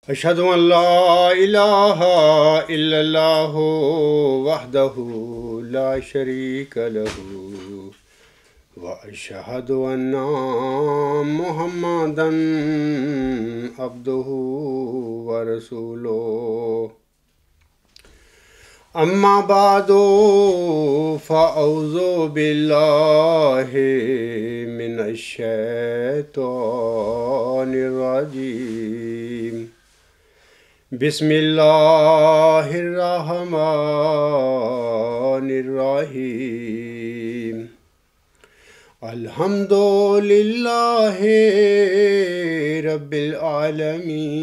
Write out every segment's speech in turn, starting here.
أشهد أن لا إله إلا الله وحده لا شريك له وأشهد أن محمدا عبده ورسوله أما بعد فأعوذ بالله من الشيطان الرجيم بسم الله الرحمن الرحيم الحمد لله رب العالمين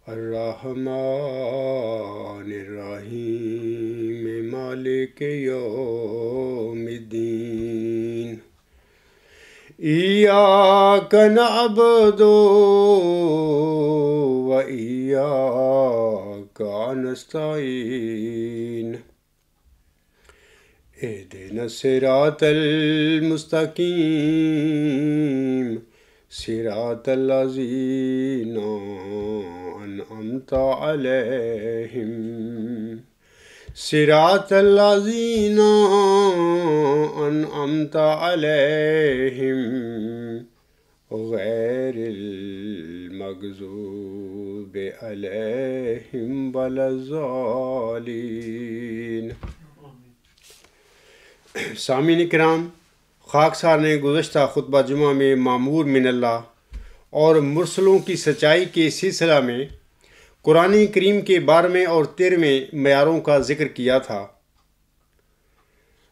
الرحمن الرحيم مالك يوم الدين إياك نعبد وإياك نستعين اهدنا الصراط المستقيم صراط الذين أنعمت عليهم صراط الذين أنعمت عليهم غير المغضوب عليهم ولا الضالين۔ سامعین کرام، خاکسار نے گزشتہ خطبہ جمعہ میں معمور من اللہ اور مرسلوں کی سچائی کے سلسلہ میں قرآن کریم کے 12ویں اور 13ویں معیاروں کا ذکر کیا تھا۔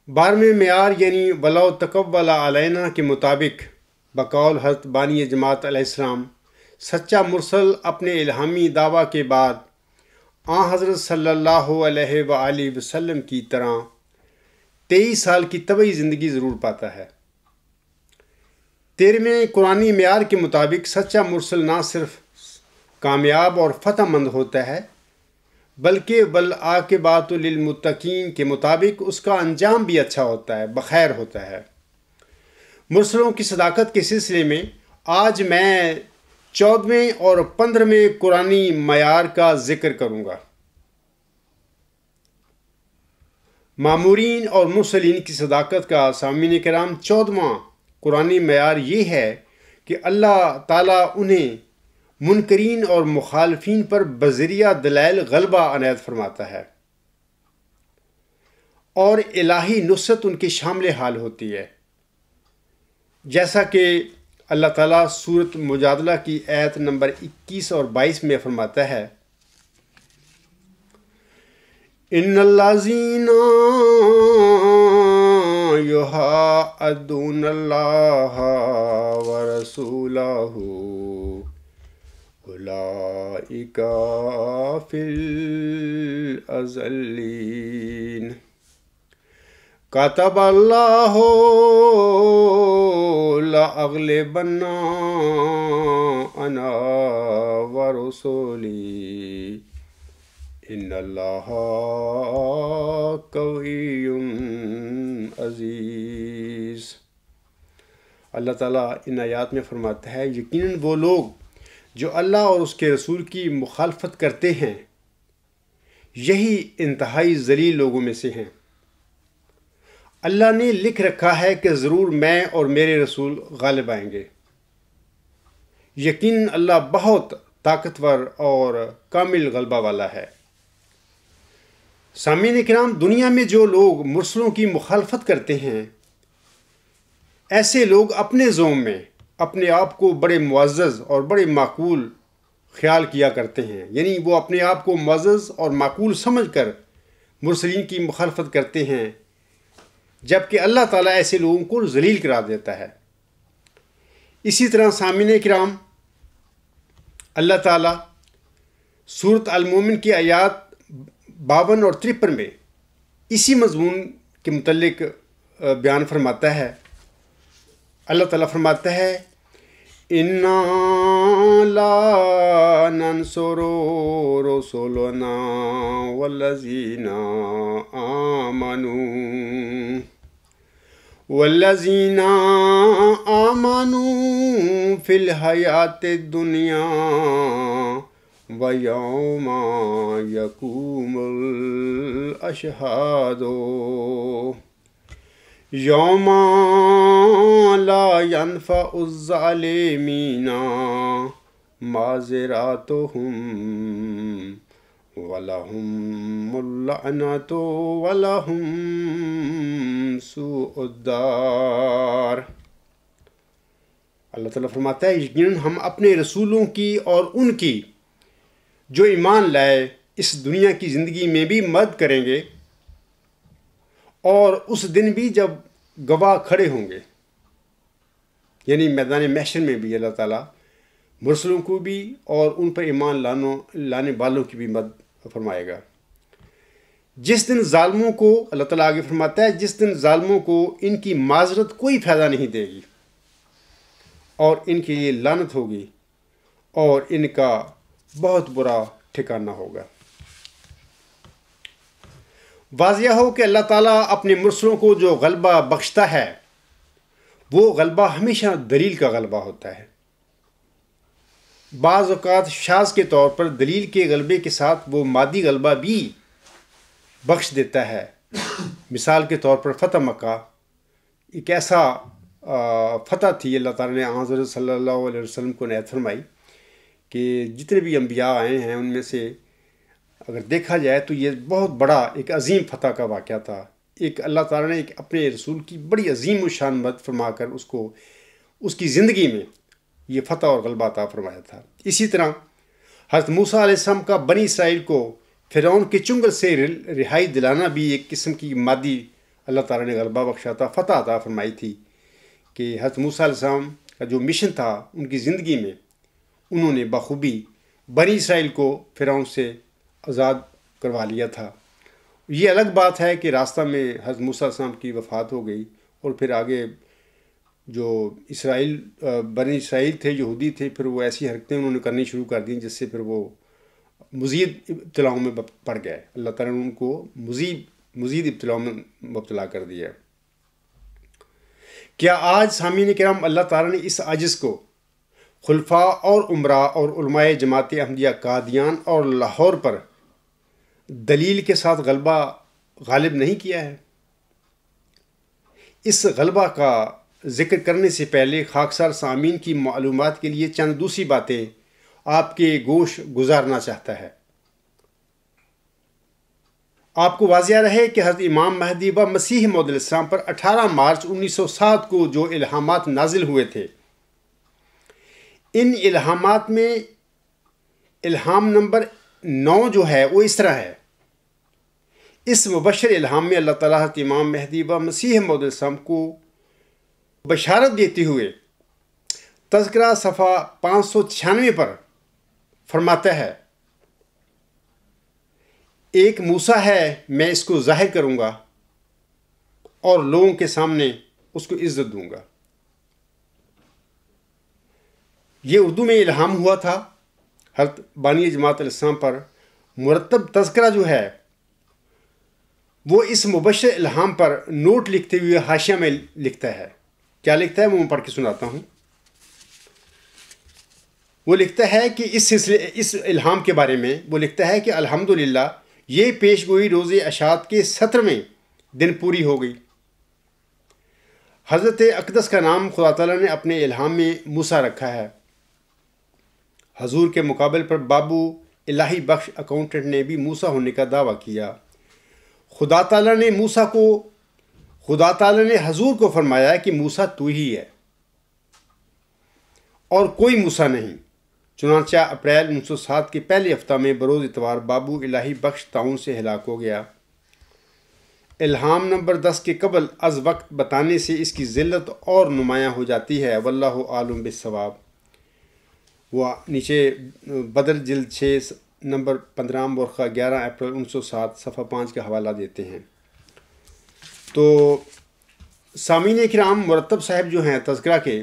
12ویں معیار یعنی وَلَوْ تَقَوَّلَ عَلَيْنَا کے مطابق بقول حضرت بانی جماعت علیہ السلام سچا مرسل اپنے الہامی دعویٰ کے بعد آن حضرت صلی اللہ علیہ وآلہ وسلم کی طرح 23 سال کی طبعی زندگی ضرور پاتا ہے۔ 13ویں قرآنی معیار کے مطابق سچا مرسل نہ صرف کامیاب اور فتح مند ہوتا ہے بلکہ والعاقبۃ للمتقین کے مطابق اس کا انجام بھی اچھا ہوتا ہے، بخیر ہوتا ہے۔ مرسلوں کی صداقت کے سلسلے میں آج میں 14ویں اور 15ویں قرآنی معیار کا ذکر کروں گا۔ مامورین اور مرسلین کی صداقت کا سامعین کرام 14واں قرآنی معیار یہ ہے کہ اللہ تعالیٰ انہیں منکرین اور مخالفین پر بذریعہ دلائل غلبہ عنایت فرماتا ہے اور الہی نصرت ان کے شامل حال ہوتی ہے، جیسا کہ اللہ تعالیٰ سورۃ مجادلہ کی آیت نمبر 21 اور 22 میں فرماتا ہے، ان الذین یحادون اللہ ورسولہ اولئک فی الاذلین کتب اللہ لأغلبن انا ورسولی ان اللہ قوی عزیز۔ اللہ تعالیٰ ان آیات میں فرماتا ہے، یقیناً وہ لوگ جو اللہ اور اس کے رسول کی مخالفت کرتے ہیں یہی انتہائی ذلیل لوگوں میں سے ہیں۔ اللہ نے لکھ رکھا ہے کہ ضرور میں اور میرے رسول غالب آئیں گے۔ یقیناً اللہ بہت طاقتور اور کامل غلبہ والا ہے۔ سامعین کرام، دنیا میں جو لوگ مرسلوں کی مخالفت کرتے ہیں ایسے لوگ اپنے ذوم میں اپنے آپ کو بڑے معزز اور بڑے معقول خیال کیا کرتے ہیں، یعنی وہ اپنے آپ کو معزز اور معقول سمجھ کر مرسلین کی مخالفت کرتے ہیں، جبکہ اللہ تعالیٰ ایسے لوگوں کو ذلیل قرار دیتا ہے۔ اسی طرح سامعین کرام، اللہ تعالیٰ سورۃ المومن کی آیات 52 اور 53 میں اسی مضمون کے متعلق بیان فرماتا ہے۔ اللہ تعالیٰ فرماتا ہے، اِنَّا لَا نَنصُرُ رُسُلَنَا وَالَّذِينَ آمَنُوا والذین آمنوا فی الحیات الدنیا ویوم یقوم الاشہاد یوم لا ینفع الظالمین معذراتہم وَلَهُمُ اللَّعْنَةُ وَلَهُمْ سُوءُ الدَّارِ۔ اللہ تعالیٰ فرماتا ہے یقیناً ہم اپنے رسولوں کی اور ان کی جو ایمان لائے اس دنیا کی زندگی میں بھی مدد کریں گے، اور اس دن بھی جب گواہ کھڑے ہوں گے، یعنی میدان محشر میں بھی اللہ تعالیٰ مرسلوں کو بھی اور ان پر ایمان لانے والوں کی بھی مدد فرمائے گا۔ جس دن ظالموں کو، اللہ تعالیٰ آگے فرماتا ہے، جس دن ظالموں کو ان کی معذرت کوئی فائدہ نہیں دے گی اور ان کے لیے لعنت ہوگی اور ان کا بہت برا ٹھکانہ ہوگا۔ واضح ہو کہ اللہ تعالیٰ اپنے مرسلوں کو جو غلبہ بخشتا ہے وہ غلبہ ہمیشہ دلیل کا غلبہ ہوتا ہے۔ بعض اوقات شاذ کے طور پر دلیل کے غلبے کے ساتھ وہ مادی غلبہ بھی بخش دیتا ہے۔ مثال کے طور پر فتح مکہ ایک ایسا فتح تھی، اللہ تعالیٰ نے حضرت صلی اللہ علیہ وسلم کو عنایت فرمائی کہ جتنے بھی انبیاء آئے ہیں ان میں سے اگر دیکھا جائے تو یہ بہت بڑا ایک عظیم فتح کا واقعہ تھا۔ ایک اللہ تعالیٰ نے ایک اپنے رسول کی بڑی عظیم الشان مدد فرما کر اس کی زندگی میں یہ فتح اور غلبہ عطا فرمایا تھا۔ اسی طرح حضرت موسیٰ علیہ السلام کا بنی اسرائیل کو فرعون کے چنگل سے رہائی دلانا بھی ایک قسم کی مادی اللہ تعالیٰ نے غلبہ بخشا تھا، فتح عطا فرمائی تھی کہ حضرت موسیٰ علیہ السلام کا جو مشن تھا ان کی زندگی میں انہوں نے بخوبی بنی اسرائیل کو فرعون سے آزاد کروا لیا تھا۔ یہ الگ بات ہے کہ راستہ میں حضرت موسیٰ علیہ السلام کی وفات ہو گئی اور پھر آگے جو بنی اسرائیل تھے، یہودی تھے، پھر وہ ایسی حرکتیں انہوں نے کرنی شروع کر دیں جس سے پھر وہ مزید ابتلاؤں میں پڑ گئے۔ اللہ تعالیٰ نے ان کو مزید ابتلاؤں میں مبتلا کر دیا۔ کیا آج سامعین کرام اللہ تعالیٰ نے اس عاجز کو خلفاء اور عمراء اور علماء جماعت احمدیہ قادیان اور لاہور پر دلیل کے ساتھ غالب نہیں کیا ہے؟ اس غلبہ کا ذکر کرنے سے پہلے خاکسار سامعین کی معلومات کے لیے چند دوسری باتیں آپ کے گوش گزارنا چاہتا ہے۔ آپ کو واضح رہے کہ حضرت امام مہدی و مسیح موعود علیہ السلام پر 18 مارچ 1907 کو جو الہامات نازل ہوئے تھے، ان الہامات میں الہام نمبر 9 جو ہے وہ اس طرح ہے۔ اس مبشر الہام میں اللہ تعالیٰ حضرت امام مہدی و مسیح موعود علیہ السلام کو بشارت دیتے ہوئے تذکرہ صفحہ 596 پر فرماتا ہے، ایک موسیٰ ہے، میں اس کو ظاہر کروں گا اور لوگوں کے سامنے اس کو عزت دوں گا۔ یہ اردو میں الہام ہوا تھا۔ حضرت بانی جماعت علیہ السلام پر مرتب تذکرہ جو ہے وہ اس مبشر الہام پر نوٹ لکھتے ہوئے حاشیہ میں لکھتا ہے۔ کیا لکھتا ہے وہ میں پڑھ کے سناتا ہوں۔ وہ لکھتا ہے کہ اس الہام کے بارے میں وہ لکھتا ہے کہ الحمدللہ یہ پیش گوئی روز اشاعت کے 17ویں دن پوری ہو گئی۔ حضرت اقدس کا نام خدا تعالیٰ نے اپنے الہام میں موسیٰ رکھا ہے۔ حضور کے مقابل پر بابو الہی بخش اکاؤنٹنٹ نے بھی موسیٰ ہونے کا دعویٰ کیا۔ خدا تعالیٰ نے حضور کو فرمایا کہ موسیٰ تو ہی ہے اور کوئی موسیٰ نہیں۔ چنانچہ اپریل 1907 کے پہلے ہفتہ میں بروز اتوار بابو الہی بخش طاعون سے ہلاک ہو گیا۔ الہام نمبر 10 کے قبل از وقت بتانے سے اس کی ذلت اور نمایاں ہو جاتی ہے، واللہ عالم بالصواب۔ وہ نیچے بدر جلد 6 نمبر 15 برقع 11 اپریل 1907 صفحہ 5 کا حوالہ دیتے ہیں۔ تو سامعین کرام، مرتب صاحب جو ہیں تذکرہ کے،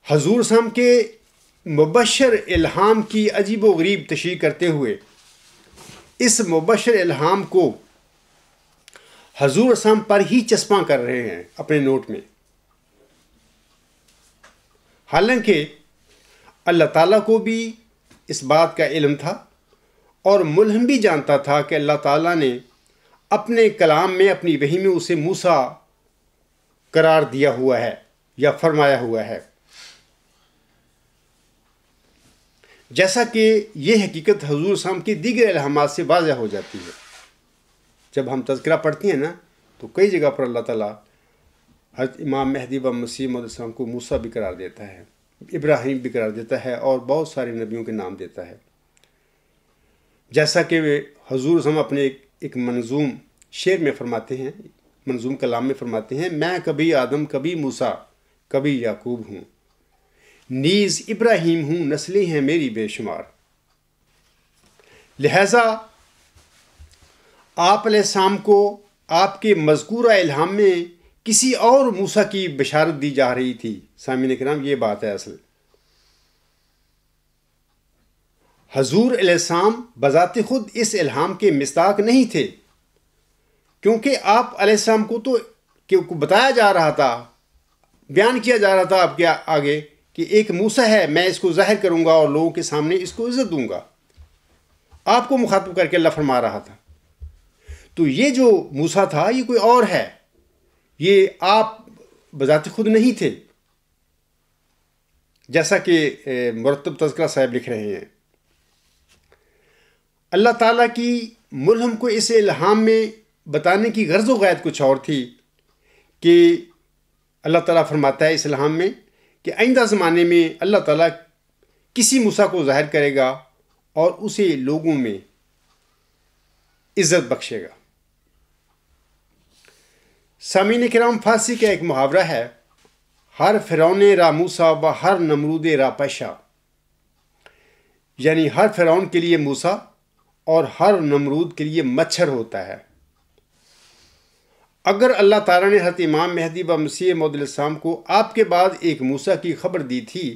حضور صاحب کے مبشر الہام کی عجیب و غریب تشریح کرتے ہوئے اس مبشر الہام کو حضور اسلام پر ہی چسپاں کر رہے ہیں اپنے نوٹ میں، حالانکہ اللہ تعالیٰ کو بھی اس بات کا علم تھا اور ملہم بھی جانتا تھا کہ اللہ تعالیٰ نے اپنے کلام میں، اپنی وحی میں اسے موسیٰ قرار دیا ہوا ہے یا فرمایا ہوا ہے۔ جیسا کہ یہ حقیقت حضور اسلام کے دیگر الہامات سے واضح ہو جاتی ہے۔ جب ہم تذکرہ پڑھتے ہیں نا تو کئی جگہ پر اللہ تعالیٰ حضرت امام مہدی و مسیح موعود السلام کو موسیٰ بھی قرار دیتا ہے، ابراہیم بھی قرار دیتا ہے اور بہت سارے نبیوں کے نام دیتا ہے۔ جیسا کہ حضور اسلام اپنے ایک منظوم شعر میں فرماتے ہیں، منظوم کلام میں فرماتے ہیں، میں کبھی آدم کبھی موسیٰ کبھی یعقوب ہوں، نیز ابراہیم ہوں، نسلیں ہیں میری بے شمار۔ لہٰذا آپ علیہ السلام کو آپ کے مذکورہ الہام میں کسی اور موسیٰ کی بشارت دی جا رہی تھی۔ سامعین کرام، یہ بات ہے اصل۔ حضور علیہ السلام بذات خود اس الہام کے مصداق نہیں تھے، کیونکہ آپ علیہ السلام کو تو بتایا جا رہا تھا، بیان کیا جا رہا تھا آپ کے آگے کہ ایک موسیٰ ہے، میں اس کو ظاہر کروں گا اور لوگوں کے سامنے اس کو عزت دوں گا۔ آپ کو مخاطب کر کے اللہ فرما رہا تھا۔ تو یہ جو موسیٰ تھا یہ کوئی اور ہے، یہ آپ بذات خود نہیں تھے، جیسا کہ مرتب تذکرہ صاحب لکھ رہے ہیں۔ اللہ تعالیٰ کی ملہم کو اس الہام میں بتانے کی غرض و غایت کچھ اور تھی کہ اللہ تعالیٰ فرماتا ہے اس الہام میں کہ آئندہ زمانے میں اللہ تعالیٰ کسی موسیٰ کو ظاہر کرے گا اور اسے لوگوں میں عزت بخشے گا۔ سامعین کرام، فارسی کا ایک محاورہ ہے، ہر فرعون را موسیٰ و ہر نمرود را پشا، یعنی ہر فرعون کے لیے موسیٰ اور ہر نمرود کے لیے مچھر ہوتا ہے۔ اگر اللہ تعالیٰ نے حضرت امام مہدی و مسیح موعود السلام کو آپ کے بعد ایک موسیٰ کی خبر دی تھی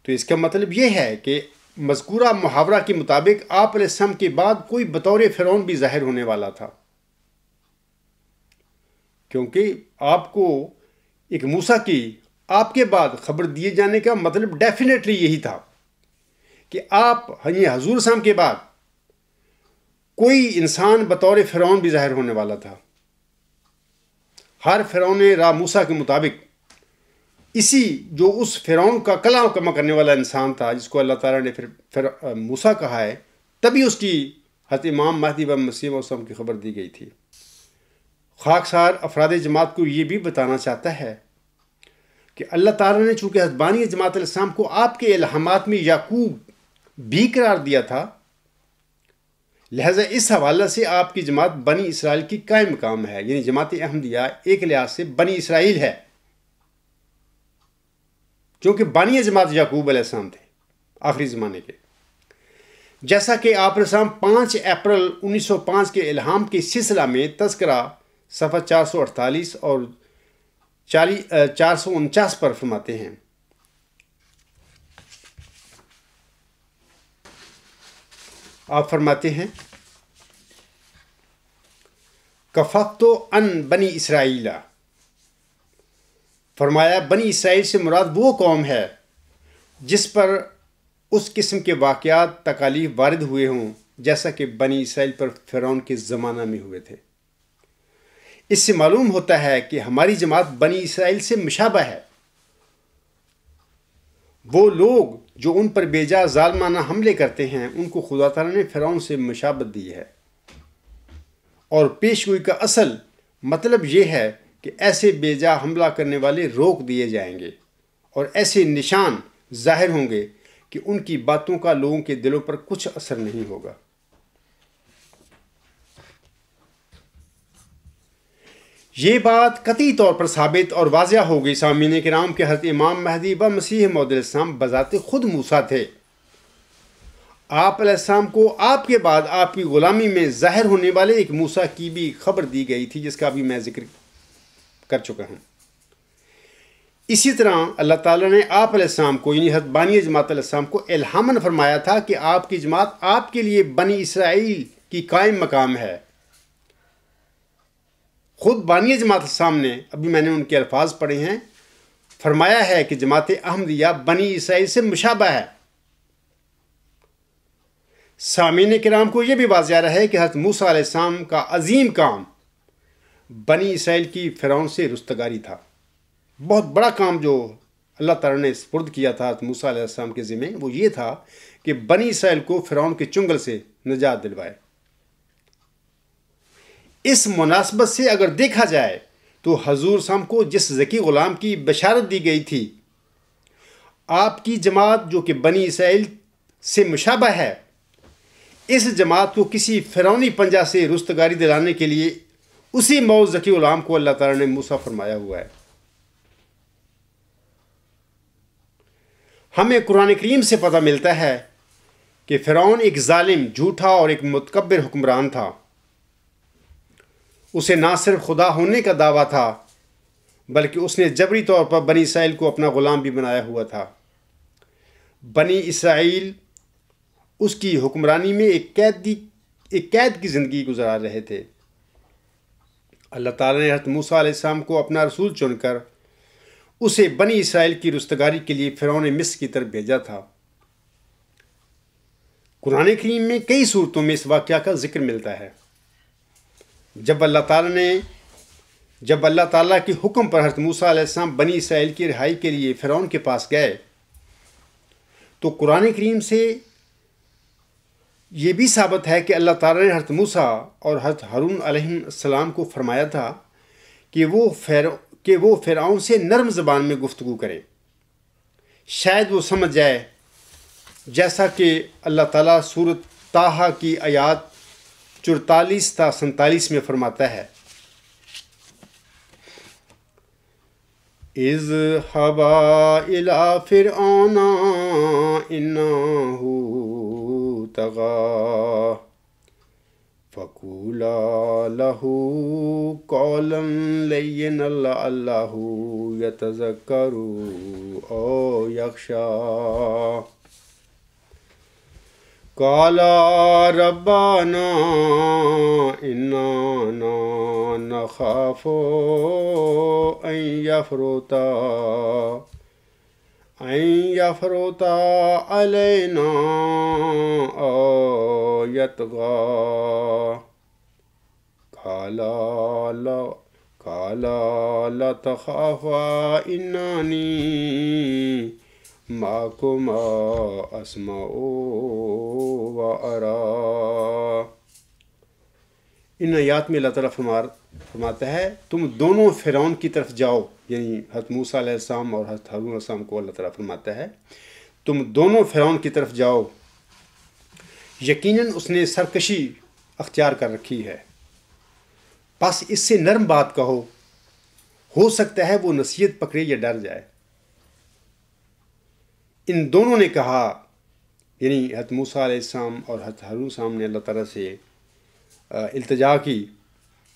تو اس کا مطلب یہ ہے کہ مذکورہ محاورہ کے مطابق آپ علیہ السلام کے بعد کوئی بطور فرعون بھی ظاہر ہونے والا تھا، کیونکہ آپ کو ایک موسیٰ کی آپ کے بعد خبر دیے جانے کا مطلب ڈیفینیٹلی یہی تھا کہ آپ حضور اسلام کے بعد کوئی انسان بطور فرعون بھی ظاہر ہونے والا تھا۔ ہر فرعون را موسیٰ کے مطابق اسی جو اس فرعون کا کلام کما کرنے والا انسان تھا جس کو اللہ تعالیٰ نے پھر موسیٰ کہا ہے، تبھی اس کی حضرت امام مہدی و مسیح موعود السلام کی خبر دی گئی تھی۔ خاکسار افراد جماعت کو یہ بھی بتانا چاہتا ہے کہ اللہ تعالیٰ نے چونکہ حضرت بانی جماعت علیہ السلام کو آپ کے الہامات میں یعقوب بھی قرار دیا تھا، لہٰذا اس حوالے سے آپ کی جماعت بنی اسرائیل کی قائم مقام ہے، یعنی جماعت احمدیہ ایک لحاظ سے بنی اسرائیل ہے، چونکہ بانی جماعت یعقوب علیہ السلام تھے آخری زمانے کے۔ جیسا کہ آپ علیہ السلام 5 اپریل 1905 کے الہام کے سلسلہ میں تذکرہ صفحہ 448 اور 449 پر فرماتے ہیں، آپ فرماتے ہیں کفقت ان بنی اسرائیل، فرمایا بنی اسرائیل سے مراد وہ قوم ہے جس پر اس قسم کے واقعات تکالیف وارد ہوئے ہوں جیسا کہ بنی اسرائیل پر فرعون کے زمانہ میں ہوئے تھے۔ اس سے معلوم ہوتا ہے کہ ہماری جماعت بنی اسرائیل سے مشابہ ہے۔ وہ لوگ جو ان پر بے جا ظالمانہ حملے کرتے ہیں ان کو خدا تعالیٰ نے فرعون سے مشابت دی ہے، اور پیش گوئی کا اصل مطلب یہ ہے کہ ایسے بے جا حملہ کرنے والے روک دیے جائیں گے اور ایسے نشان ظاہر ہوں گے کہ ان کی باتوں کا لوگوں کے دلوں پر کچھ اثر نہیں ہوگا۔ یہ بات قطعی طور پر ثابت اور واضح ہو گئی سامعین کرام کہ حضرت امام مہدی و مسیح موعود السلام بذات خود موسیٰ تھے۔ آپ علیہ السلام کو آپ کے بعد آپ کی غلامی میں ظاہر ہونے والے ایک موسیٰ کی بھی خبر دی گئی تھی جس کا ابھی میں ذکر کر چکا ہوں۔ اسی طرح اللہ تعالیٰ نے آپ علیہ السلام کو یعنی حضرت بانی جماعت علیہ السلام کو الہاماً فرمایا تھا کہ آپ کی جماعت آپ کے لیے بنی اسرائیل کی قائم مقام ہے، خود بانی جماعت اسلام نے، ابھی میں نے ان کے الفاظ پڑھے ہیں، فرمایا ہے کہ جماعت احمدیہ بنی اسرائیل سے مشابہ ہے۔ سامعین کرام کو یہ بھی واضح رہے کہ حضرت موسیٰ علیہ السلام کا عظیم کام بنی اسرائیل کی فرعون سے رستگاری تھا۔ بہت بڑا کام جو اللہ تعالیٰ نے سپرد کیا تھا حضرت موسیٰ علیہ السلام کے ذمہ، وہ یہ تھا کہ بنی اسرائیل کو فرعون کے چنگل سے نجات دلوائے۔ اس مناسبت سے اگر دیکھا جائے تو حضور صاحب کو جس ذکی غلام کی بشارت دی گئی تھی، آپ کی جماعت جو کہ بنی اسرائیل سے مشابہ ہے، اس جماعت کو کسی فرعونی پنجہ سے رستگاری دلانے کے لیے اسی موعود ذکی غلام کو اللہ تعالیٰ نے موسیٰ فرمایا ہوا ہے۔ ہمیں قرآن کریم سے پتہ ملتا ہے کہ فرعون ایک ظالم، جھوٹا اور ایک متکبر حکمران تھا۔ اسے نہ صرف خدا ہونے کا دعویٰ تھا، بلکہ اس نے جبری طور پر بنی اسرائیل کو اپنا غلام بھی بنایا ہوا تھا۔ بنی اسرائیل اس کی حکمرانی میں ایک قید کی زندگی گزار رہے تھے۔ اللہ تعالیٰ نے حضرت موسیٰ علیہ السلام کو اپنا رسول چن کر اسے بنی اسرائیل کی رستگاری کے لیے فرعون مصر کی طرف بھیجا تھا۔ قرآن کریم میں کئی صورتوں میں اس واقعہ کا ذکر ملتا ہے۔ جب اللہ تعالیٰ کے حکم پر حضرت موسیٰ علیہ السلام بنی اسرائیل کی رہائی کے لیے فرعون کے پاس گئے، تو قرآن کریم سے یہ بھی ثابت ہے کہ اللہ تعالیٰ نے حضرت موسیٰ اور حضرت ہارون علیہ السلام کو فرمایا تھا کہ وہ فرعون سے نرم زبان میں گفتگو کریں، شاید وہ سمجھ جائے، جیسا کہ اللہ تعالیٰ سورۃ طٰہٰ کی آیات 44 تا 47 میں فرماتا ہے، اذهبا إلى فرعون إنه طغى فقولا له قولا لينا لعله يتذكر أو يخشى قال ربنا إننا نخاف أن يفرط علينا أو يطغى قال لا تخافا إنني معكما اسمع وارى۔ ان آیات میں اللہ تعالیٰ فرماتا ہے تم دونوں فرعون کی طرف جاؤ، یعنی حضرت موسیٰ علیہ السلام اور حضرت ہارون علیہ السلام کو اللہ تعالیٰ فرماتا ہے تم دونوں فرعون کی طرف جاؤ، یقیناً اس نے سرکشی اختیار کر رکھی ہے، بس اس سے نرم بات کہو، ہو سکتا ہے وہ نصیحت پکڑے یا ڈر جائے۔ ان دونوں نے کہا، یعنی حضرت موسیٰ علیہ السلام اور حضرت ہارون علیہ السلام نے اللہ تعالیٰ سے التجا کی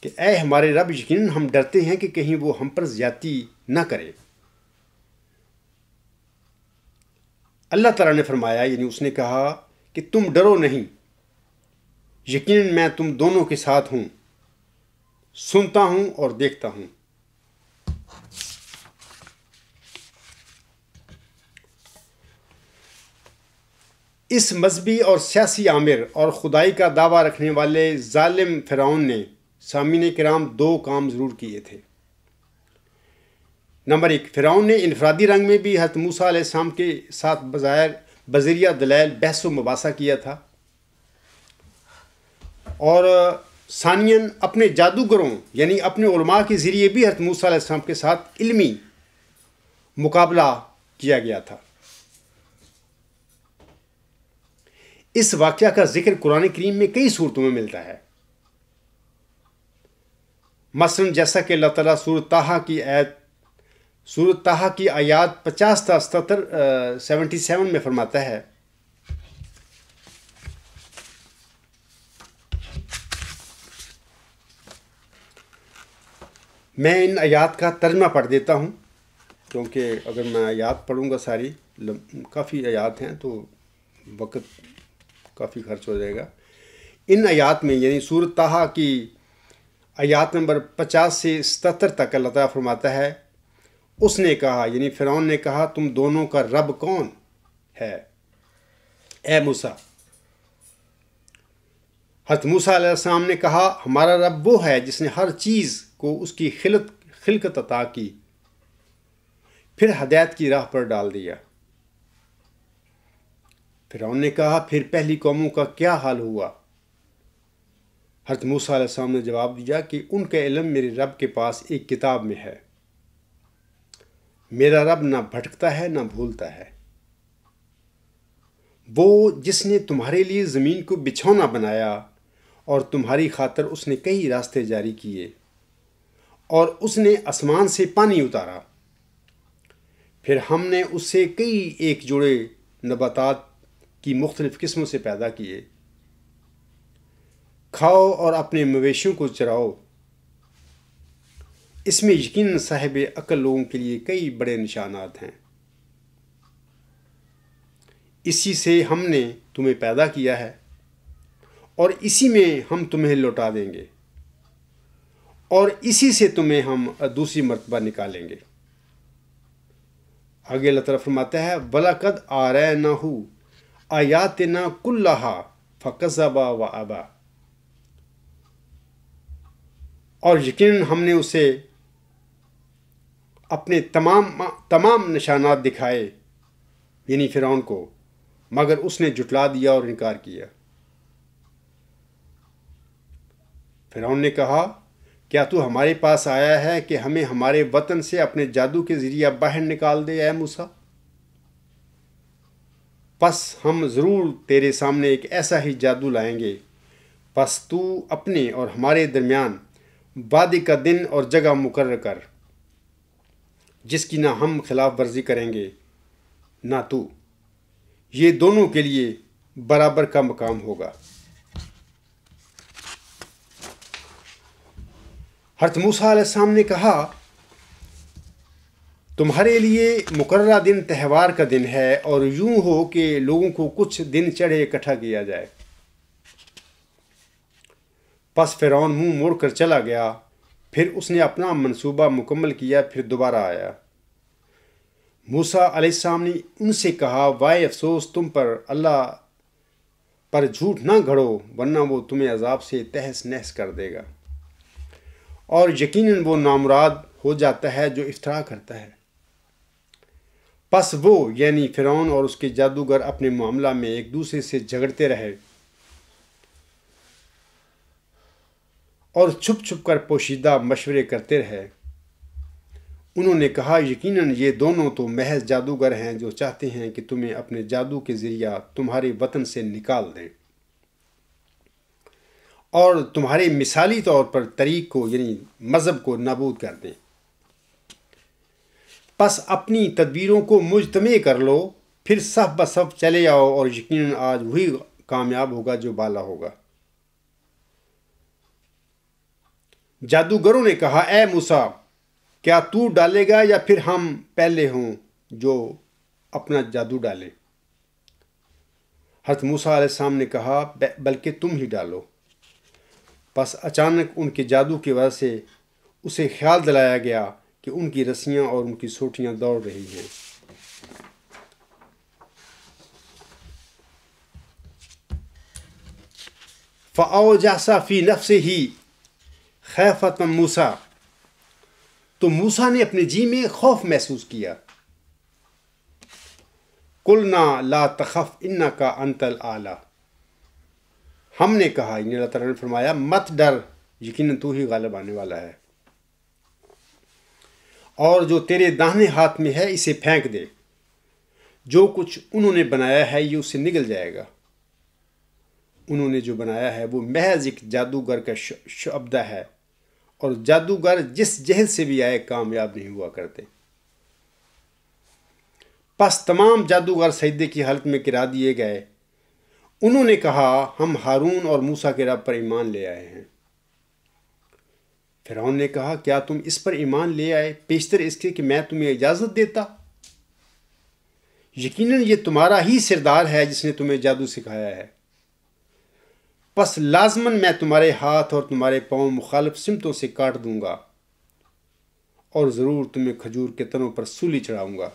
کہ اے ہمارے رب، یقیناً ہم ڈرتے ہیں کہ کہیں وہ ہم پر زیادتی نہ کرے۔ اللہ تعالیٰ نے فرمایا، یعنی اس نے کہا کہ تم ڈرو نہیں، یقیناً میں تم دونوں کے ساتھ ہوں، سنتا ہوں اور دیکھتا ہوں۔ اس مذہبی اور سیاسی آمر اور خدائی کا دعویٰ رکھنے والے ظالم فرعون نے سامعین کرام دو کام ضرور کیے تھے۔ نمبر 1، فرعون نے انفرادی رنگ میں بھی حضرت موسیٰ علیہ السلام کے ساتھ بذریعہ دلائل بحث و مباحثہ کیا تھا، اور ثانیاً اپنے جادوگروں یعنی اپنے علماء کے ذریعے بھی حضرت موسیٰ علیہ السلام کے ساتھ علمی مقابلہ کیا گیا تھا۔ اس واقعہ کا ذکر قرآن کریم میں کئی صورتوں میں ملتا ہے، مثلا جیسا کہ اللہ تعالیٰ سورۃ طٰہٰ کی آیات 50 تا 77 میں فرماتا ہے، میں ان آیات کا ترجمہ پڑھ دیتا ہوں، کیونکہ اگر میں آیات پڑھوں گا ساری، کافی آیات ہیں تو وقت کافی خرچ ہو جائے گا۔ ان آیات میں، یعنی سورۃ طٰہٰ کی آیات نمبر 50 سے 77 تک اللہ تعالیٰ فرماتا ہے، اس نے کہا یعنی فرعون نے کہا، تم دونوں کا رب کون ہے اے موسیٰ؟ حضرت موسیٰ علیہ السلام نے کہا، ہمارا رب وہ ہے جس نے ہر چیز کو اس کی خلقت عطا کی، پھر ہدایت کی راہ پر ڈال دیا۔ فرعون نے کہا، پھر پہلی قوموں کا کیا حال ہوا؟ حضرت موسیٰ علیہ السلام نے جواب دیا کہ ان کا علم میرے رب کے پاس ایک کتاب میں ہے، میرا رب نہ بھٹکتا ہے نہ بھولتا ہے۔ وہ جس نے تمہارے لیے زمین کو بچھونا بنایا اور تمہاری خاطر اس نے کئی راستے جاری کیے، اور اس نے آسمان سے پانی اتارا، پھر ہم نے اس سے کئی ایک جوڑے نباتات کی مختلف قسموں سے پیدا کیے، کھاؤ اور اپنے مویشیوں کو چراؤ۔ اس میں یقیناً صاحب عقل لوگوں کے لیے کئی بڑے نشانات ہیں۔ اسی سے ہم نے تمہیں پیدا کیا ہے اور اسی میں ہم تمہیں لوٹا دیں گے، اور اسی سے تمہیں ہم دوسری مرتبہ نکالیں گے۔ آگے اللہ تعالیٰ فرماتا ہے، وَلَقَدْ آرَيْنَاهُ آیَاتِنَا كُلَّهَا فَكَذَّبَ وَأَبَى، اور یقیناً ہم نے اسے اپنے تمام نشانات دکھائے یعنی فرعون کو، مگر اس نے جھٹلا دیا اور انکار کیا۔ فرعون نے کہا، کیا تو ہمارے پاس آیا ہے کہ ہمیں ہمارے وطن سے اپنے جادو کے ذریعہ باہر نکال دے اے موسیٰ؟ پس ہم ضرور تیرے سامنے ایک ایسا ہی جادو لائیں گے، پس تو اپنے اور ہمارے درمیان وعدے کا دن اور جگہ مقرر کر، جس کی نہ ہم خلاف ورزی کریں گے نہ تو، یہ دونوں کے لیے برابر کا مقام ہوگا۔ حضرت موسیٰ علیہ السلام نے کہا، تمہارے لیے مقررہ دن تہوار کا دن ہے، اور یوں ہو کہ لوگوں کو کچھ دن چڑھے اکٹھا کیا جائے۔ پس فرعون منہ موڑ کر چلا گیا، پھر اس نے اپنا منصوبہ مکمل کیا، پھر دوبارہ آیا۔ موسیٰ علیہ السلام نے ان سے کہا، وائے افسوس تم پر، اللہ پر جھوٹ نہ گھڑو، ورنہ وہ تمہیں عذاب سے تہس نہس کر دے گا، اور یقیناً وہ نامراد ہو جاتا ہے جو افطرا کرتا ہے۔ پس وہ یعنی فرعون اور اس کے جادوگر اپنے معاملہ میں ایک دوسرے سے جھگڑتے رہے اور چھپ چھپ کر پوشیدہ مشورے کرتے رہے۔ انہوں نے کہا، یقیناً یہ دونوں تو محض جادوگر ہیں جو چاہتے ہیں کہ تمہیں اپنے جادو کے ذریعہ تمہارے وطن سے نکال دیں اور تمہارے مثالی طور پر طریق کو یعنی مذہب کو نابود کر دیں۔ پس اپنی تدبیروں کو مجتمع کر لو، پھر صف بصف چلے آؤ، اور یقیناً آج وہی کامیاب ہوگا جو بالا ہوگا۔ جادوگروں نے کہا، اے موسیٰ، کیا تو ڈالے گا یا پھر ہم پہلے ہوں جو اپنا جادو ڈالے؟ حضرت موسیٰ علیہ السلام نے کہا، بلکہ تم ہی ڈالو۔ پس اچانک ان کے جادو کی وجہ سے اسے خیال دلایا گیا کہ ان کی رسیاں اور ان کی سوٹیاں دوڑ رہی ہیں۔ فَأَوْجَسَ فِي نَفْسِهِ خِیفَةَ مُوسَیٰ، تو موسیٰ نے اپنے جی میں خوف محسوس کیا۔ قُلْنَا لَا تَخَفْ إِنَّكَ أَنْتَ الْأَعْلَىٰ، ہم نے کہا یعنی اللہ تعالیٰ نے فرمایا، مت ڈر، یقیناً تو ہی غالب آنے والا ہے، اور جو تیرے داہنے ہاتھ میں ہے اسے پھینک دے، جو کچھ انہوں نے بنایا ہے یہ اس سے نگل جائے گا۔ انہوں نے جو بنایا ہے وہ محض ایک جادوگر کا شعبدہ ہے، اور جادوگر جس جہد سے بھی آئے کامیاب نہیں ہوا کرتے۔ پس تمام جادوگر سجدے کی حالت میں گرا دیے گئے۔ انہوں نے کہا، ہم ہارون اور موسیٰ کے رب پر ایمان لے آئے ہیں۔ فرعون نے کہا، کیا تم اس پر ایمان لے آئے پیشتر اس کے کہ میں تمہیں اجازت دیتا؟ یقیناً یہ تمہارا ہی سردار ہے جس نے تمہیں جادو سکھایا ہے۔ پس لازماً میں تمہارے ہاتھ اور تمہارے پاؤں مخالف سمتوں سے کاٹ دوں گا، اور ضرور تمہیں کھجور کے تنوں پر سولی چڑھاؤں گا،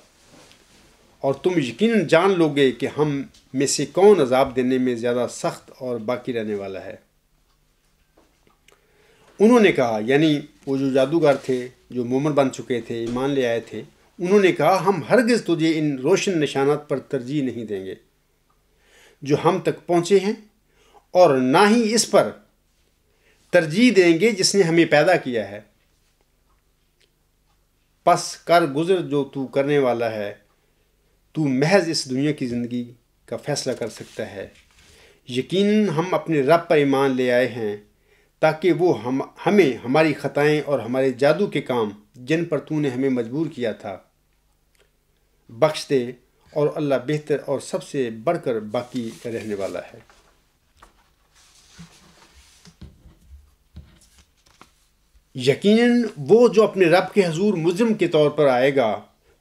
اور تم یقیناً جان لو گے کہ ہم میں سے کون عذاب دینے میں زیادہ سخت اور باقی رہنے والا ہے۔ انہوں نے کہا، یعنی وہ جو جادوگر تھے، جو مومن بن چکے تھے، ایمان لے آئے تھے، انہوں نے کہا، ہم ہرگز تجھے ان روشن نشانات پر ترجیح نہیں دیں گے جو ہم تک پہنچے ہیں، اور نہ ہی اس پر ترجیح دیں گے جس نے ہمیں پیدا کیا ہے۔ پس کر گزر جو تو کرنے والا ہے، تو محض اس دنیا کی زندگی کا فیصلہ کر سکتا ہے۔ یقیناً ہم اپنے رب پر ایمان لے آئے ہیں تاکہ وہ ہمیں ہماری خطائیں اور ہمارے جادو کے کام جن پر تو نے ہمیں مجبور کیا تھا بخش دے، اور اللہ بہتر اور سب سے بڑھ کر باقی رہنے والا ہے۔ یقیناً وہ جو اپنے رب کے حضور مجرم کے طور پر آئے گا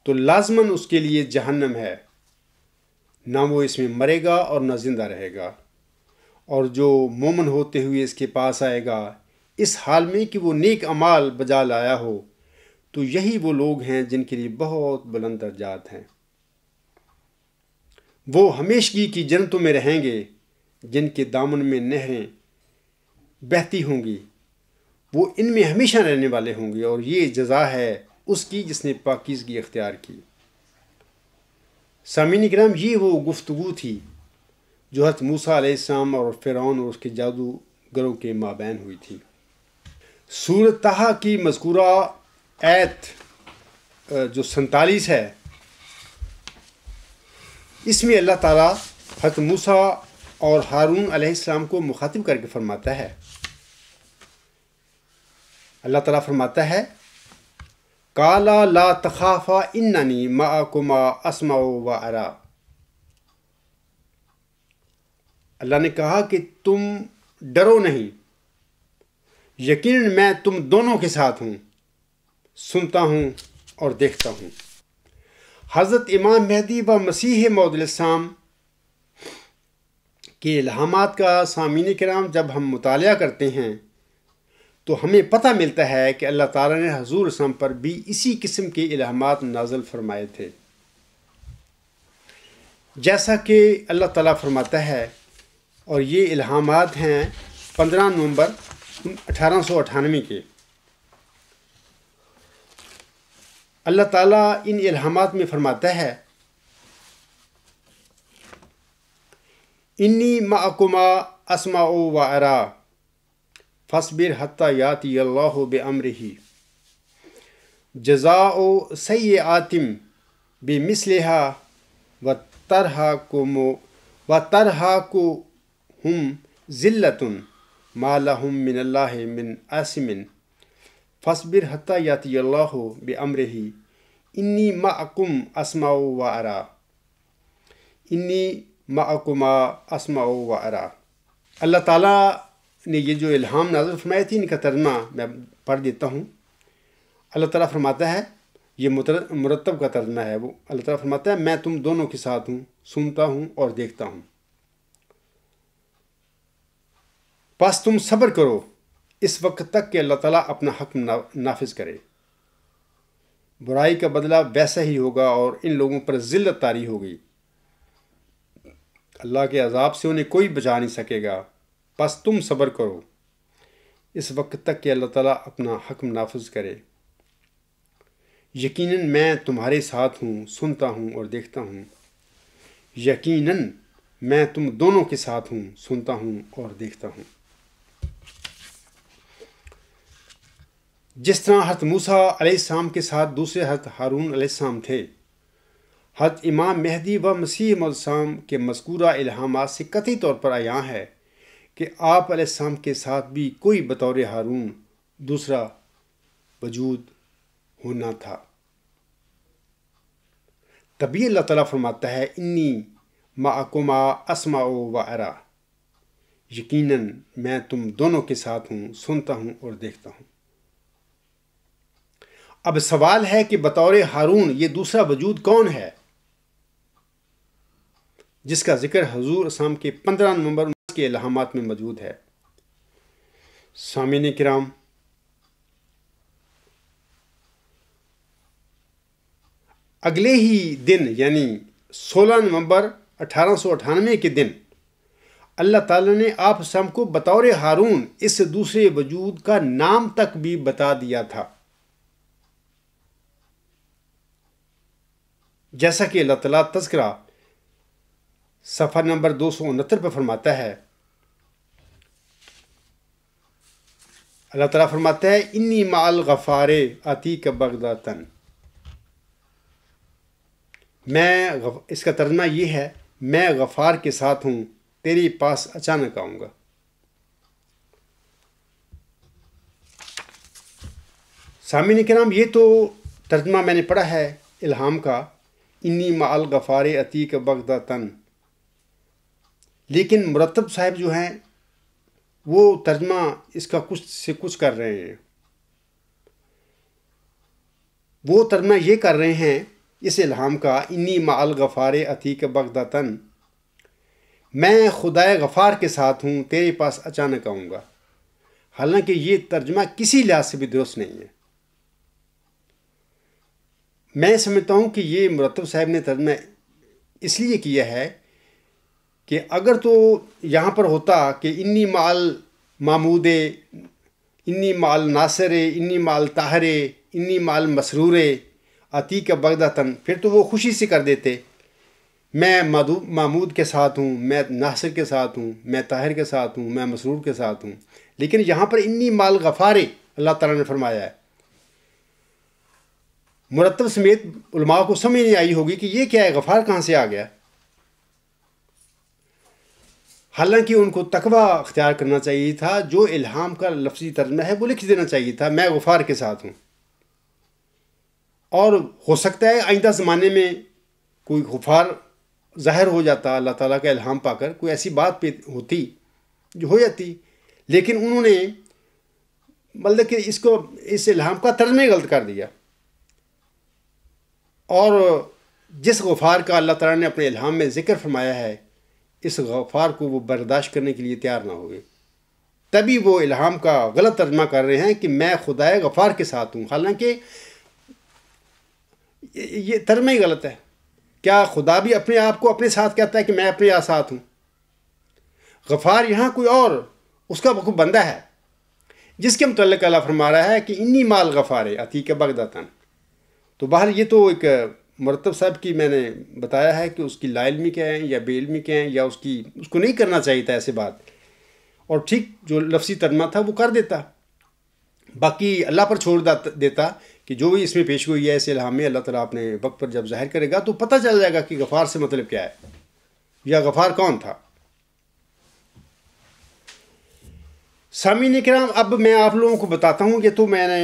تو لازماً اس کے لیے جہنم ہے، نہ وہ اس میں مرے گا اور نہ زندہ رہے گا۔ اور جو مومن ہوتے ہوئے اس کے پاس آئے گا اس حال میں کہ وہ نیک اعمال بجا لایا ہو، تو یہی وہ لوگ ہیں جن کے لیے بہت بلند درجات ہیں۔ وہ ہمیشگی کی جنتوں میں رہیں گے جن کے دامن میں نہریں بہتی ہوں گی، وہ ان میں ہمیشہ رہنے والے ہوں گے، اور یہ جزا ہے اس کی جس نے پاکیزگی اختیار کی۔ سامعین کرام، یہ وہ گفتگو تھی جو حضرت موسیٰ علیہ السلام اور فرعون اور اس کے جادوگروں کے مابین ہوئی تھی۔ سورۃ طٰہٰ کی مذکورہ آیت جو 47 ہے، اس میں اللہ تعالیٰ حضرت موسیٰ اور ہارون علیہ السلام کو مخاطب کر کے فرماتا ہے۔ اللہ تعالیٰ فرماتا ہے، قَالَا لَا تَخَافَا إِنَّنِي مَعَكُمَا أَسْمَعُ وَأَرَىٰ۔ اللہ نے کہا کہ تم ڈرو نہیں، یقیناً میں تم دونوں کے ساتھ ہوں، سنتا ہوں اور دیکھتا ہوں۔ حضرت امام مہدی و مسیح موعود علیہ السلام کے الہامات کا سامعین کرام جب ہم مطالعہ کرتے ہیں تو ہمیں پتہ ملتا ہے کہ اللہ تعالیٰ نے حضور السلام پر بھی اسی قسم کے الہامات نازل فرمائے تھے، جیسا کہ اللہ تعالیٰ فرماتا ہے، اور یہ الہامات ہیں 15 نومبر 1898 کے۔ اللہ تعالیٰ ان الہامات میں فرماتا ہے، انی معکما اسمع و ارا فاصبر حتی یاتی اللہ بامرہ جزاء سیئات بمثلہا وترہقہم ذلۃ ما لہم من اللہ من عاصم فاصبر حتی یاتی اللہ بامرہ انی معکم اسمع و ارا، انی معکما اسمع و ارا۔ اللہ تعالیٰ نے یہ جو الہام نازل فرمائے تھے، ان کا ترجمہ میں پڑھ دیتا ہوں۔ اللہ تعالیٰ فرماتا ہے، یہ مرتب کا ترجمہ ہے، وہ اللہ تعالیٰ فرماتا ہے، میں تم دونوں کے ساتھ ہوں، سنتا ہوں اور دیکھتا ہوں۔ پس تم صبر کرو اس وقت تک کہ اللہ تعالیٰ اپنا حکم نافذ کرے۔ برائی کا بدلہ ویسا ہی ہوگا اور ان لوگوں پر ذلت طاری ہوگی، اللہ کے عذاب سے انہیں کوئی بچا نہیں سکے گا۔ پس تم صبر کرو اس وقت تک کہ اللہ تعالیٰ اپنا حکم نافذ کرے۔ یقیناً میں تمہارے ساتھ ہوں، سنتا ہوں اور دیکھتا ہوں۔ یقیناً میں تم دونوں کے ساتھ ہوں، سنتا ہوں اور دیکھتا ہوں۔ جس طرح حضرت موسیٰ علیہ السلام کے ساتھ دوسرے حضرت ہارون علیہ السلام تھے، حضرت امام مہدی و مسیح موعود السلام کے مذکورہ الہامات سے قطعی طور پر عیاں ہے کہ آپ علیہ السلام کے ساتھ بھی کوئی بطور ہارون دوسرا وجود ہونا تھا۔ تبھی اللہ تعالیٰ فرماتا ہے، انی معکما اسمع و ارا، یقیناً میں تم دونوں کے ساتھ ہوں، سنتا ہوں اور دیکھتا ہوں۔ اب سوال ہے کہ بطور ہارون یہ دوسرا وجود کون ہے جس کا ذکر حضور اسلام کے 15 نومبر کے الہامات میں موجود ہے۔ سامعین کرام، اگلے ہی دن یعنی 16 نومبر 1898 کے دن اللہ تعالیٰ نے آپ سب کو بطور ہارون اس دوسرے وجود کا نام تک بھی بتا دیا تھا، جیسا کہ اللہ تعالیٰ تذکرہ صفحہ نمبر 269 پر فرماتا ہے۔ اللہ تعالیٰ فرماتا ہے انی مع الغفار آتیک بغتۃ، اس کا ترجمہ یہ ہے میں غفار کے ساتھ ہوں، تیرے پاس اچانک آؤں گا۔ سامعین کرام، یہ تو ترجمہ میں نے پڑھا ہے الہام کا، انی مع الغفار آتیک بغتۃ، لیکن مرتب صاحب جو ہیں وہ ترجمہ اس کا کچھ سے کچھ کر رہے ہیں۔ وہ ترجمہ یہ کر رہے ہیں اس الہام کا، انی مع الغفار آتیک بغتۃ، میں خدائے غفار کے ساتھ ہوں، تیرے پاس اچانک آؤں گا۔ حالانکہ یہ ترجمہ کسی لحاظ سے بھی درست نہیں ہے۔ میں سمجھتا ہوں کہ یہ مرتب صاحب نے ترجمہ اس لیے کیا ہے کہ اگر تو یہاں پر ہوتا کہ انی مع المعمود، انی مع الناصر، انی مع الطاہر، انی مع المسرور آتیک بغتۃ، پھر تو وہ خوشی سے کر دیتے، میں معمود کے ساتھ ہوں، میں ناصر کے ساتھ ہوں، میں طاہر کے ساتھ ہوں، میں مسرور کے ساتھ ہوں۔ لیکن یہاں پر انی مع الغفار اللہ تعالیٰ نے فرمایا ہے۔ مرتب سمیت علماء کو سمجھ نہیں آئی ہوگی کہ یہ کیا ہے، غفار کہاں سے آ گیا؟ حالانکہ ان کو تقوی اختیار کرنا چاہیے تھا، جو الہام کا لفظی ترجمہ ہے وہ لکھ دینا چاہیے تھا، میں غفار کے ساتھ ہوں۔ اور ہو سکتا ہے آئندہ زمانے میں کوئی غفار ظاہر ہو جاتا، اللہ تعالیٰ کا الہام پا کر کوئی ایسی بات پہ ہوتی جو ہو جاتی، لیکن انہوں نے مطلب کہ اس الہام کا ترجمہ غلط کر دیا، اور جس غفار کا اللہ تعالیٰ نے اپنے الہام میں ذکر فرمایا ہے اس غفار کو وہ برداشت کرنے کے لیے تیار نہ ہوئے، تبھی وہ الہام کا غلط ترجمہ کر رہے ہیں کہ میں خدائے غفار کے ساتھ ہوں۔ حالانکہ یہ ترجمہ ہی غلط ہے۔ کیا خدا بھی اپنے آپ کو اپنے ساتھ کہتا ہے کہ میں اپنے ساتھ ہوں؟ غفار یہاں کوئی اور اس کا کوئی بندہ ہے جس کے متعلق اللہ فرما رہا ہے کہ انی مع الغفار آتیک بغتۃ۔ تو بہرحال یہ تو ایک مرتب صاحب کی میں نے بتایا ہے کہ اس کی لا علمی کے ہیں یا بے علمی کے ہیں، یا اس کو نہیں کرنا چاہیے تھا ایسے بات، اور ٹھیک جو لفظی ترجمہ تھا وہ کر دیتا، باقی اللہ پر چھوڑ دیتا کہ جو بھی اس میں پیش گوئی ہے اس الہام میں، اللہ تعالیٰ اپنے وقت پر جب ظاہر کرے گا تو پتہ چل جائے گا کہ غفار سے مطلب کیا ہے یا غفار کون تھا۔ سامعین کرام، اب میں آپ لوگوں کو بتاتا ہوں، یہ تو میں نے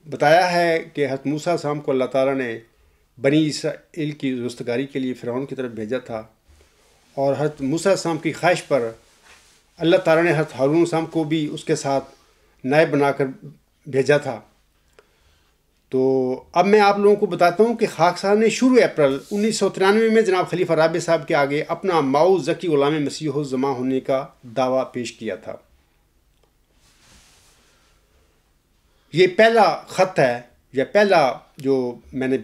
بتایا ہے کہ حضرت موسیٰ علیہ السلام کو اللہ تعالیٰ نے بنی اسرائیل کی رستگاری کے لیے فرعون کی طرف بھیجا تھا، اور حضرت موسیٰ علیہ السلام کی خواہش پر اللہ تعالیٰ نے حضرت ہارون علیہ السلام کو بھی اس کے ساتھ نائب بنا کر بھیجا تھا۔ تو اب میں آپ لوگوں کو بتاتا ہوں کہ خاکسار نے شروع اپریل 1993 میں جناب خلیفہ رابع صاحب کے آگے اپنا ماؤ ذکی غلام مسیح الزماں ہونے کا دعویٰ پیش کیا تھا۔ یہ پہلا خط ہے یا پہلا جو میں نے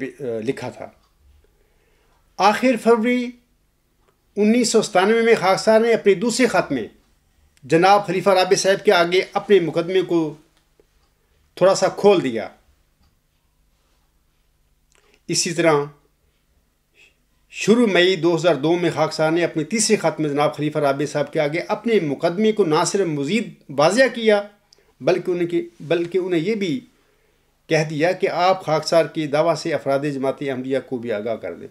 لکھا تھا۔ آخر فروری 1997 میں خاکسار نے اپنے دوسرے خط میں جناب خلیفہ رابع صاحب کے آگے اپنے مقدمے کو تھوڑا سا کھول دیا۔ اسی طرح شروع مئی 2002 میں خاکسار نے اپنے تیسرے خط میں جناب خلیفہ رابع صاحب کے آگے اپنے مقدمے کو نہ صرف مزید واضح کیا بلکہ انہیں یہ بھی کہہ دیا کہ آپ خاکسار کی دعویٰ سے افراد جماعت احمدیہ کو بھی آگاہ کر دیں۔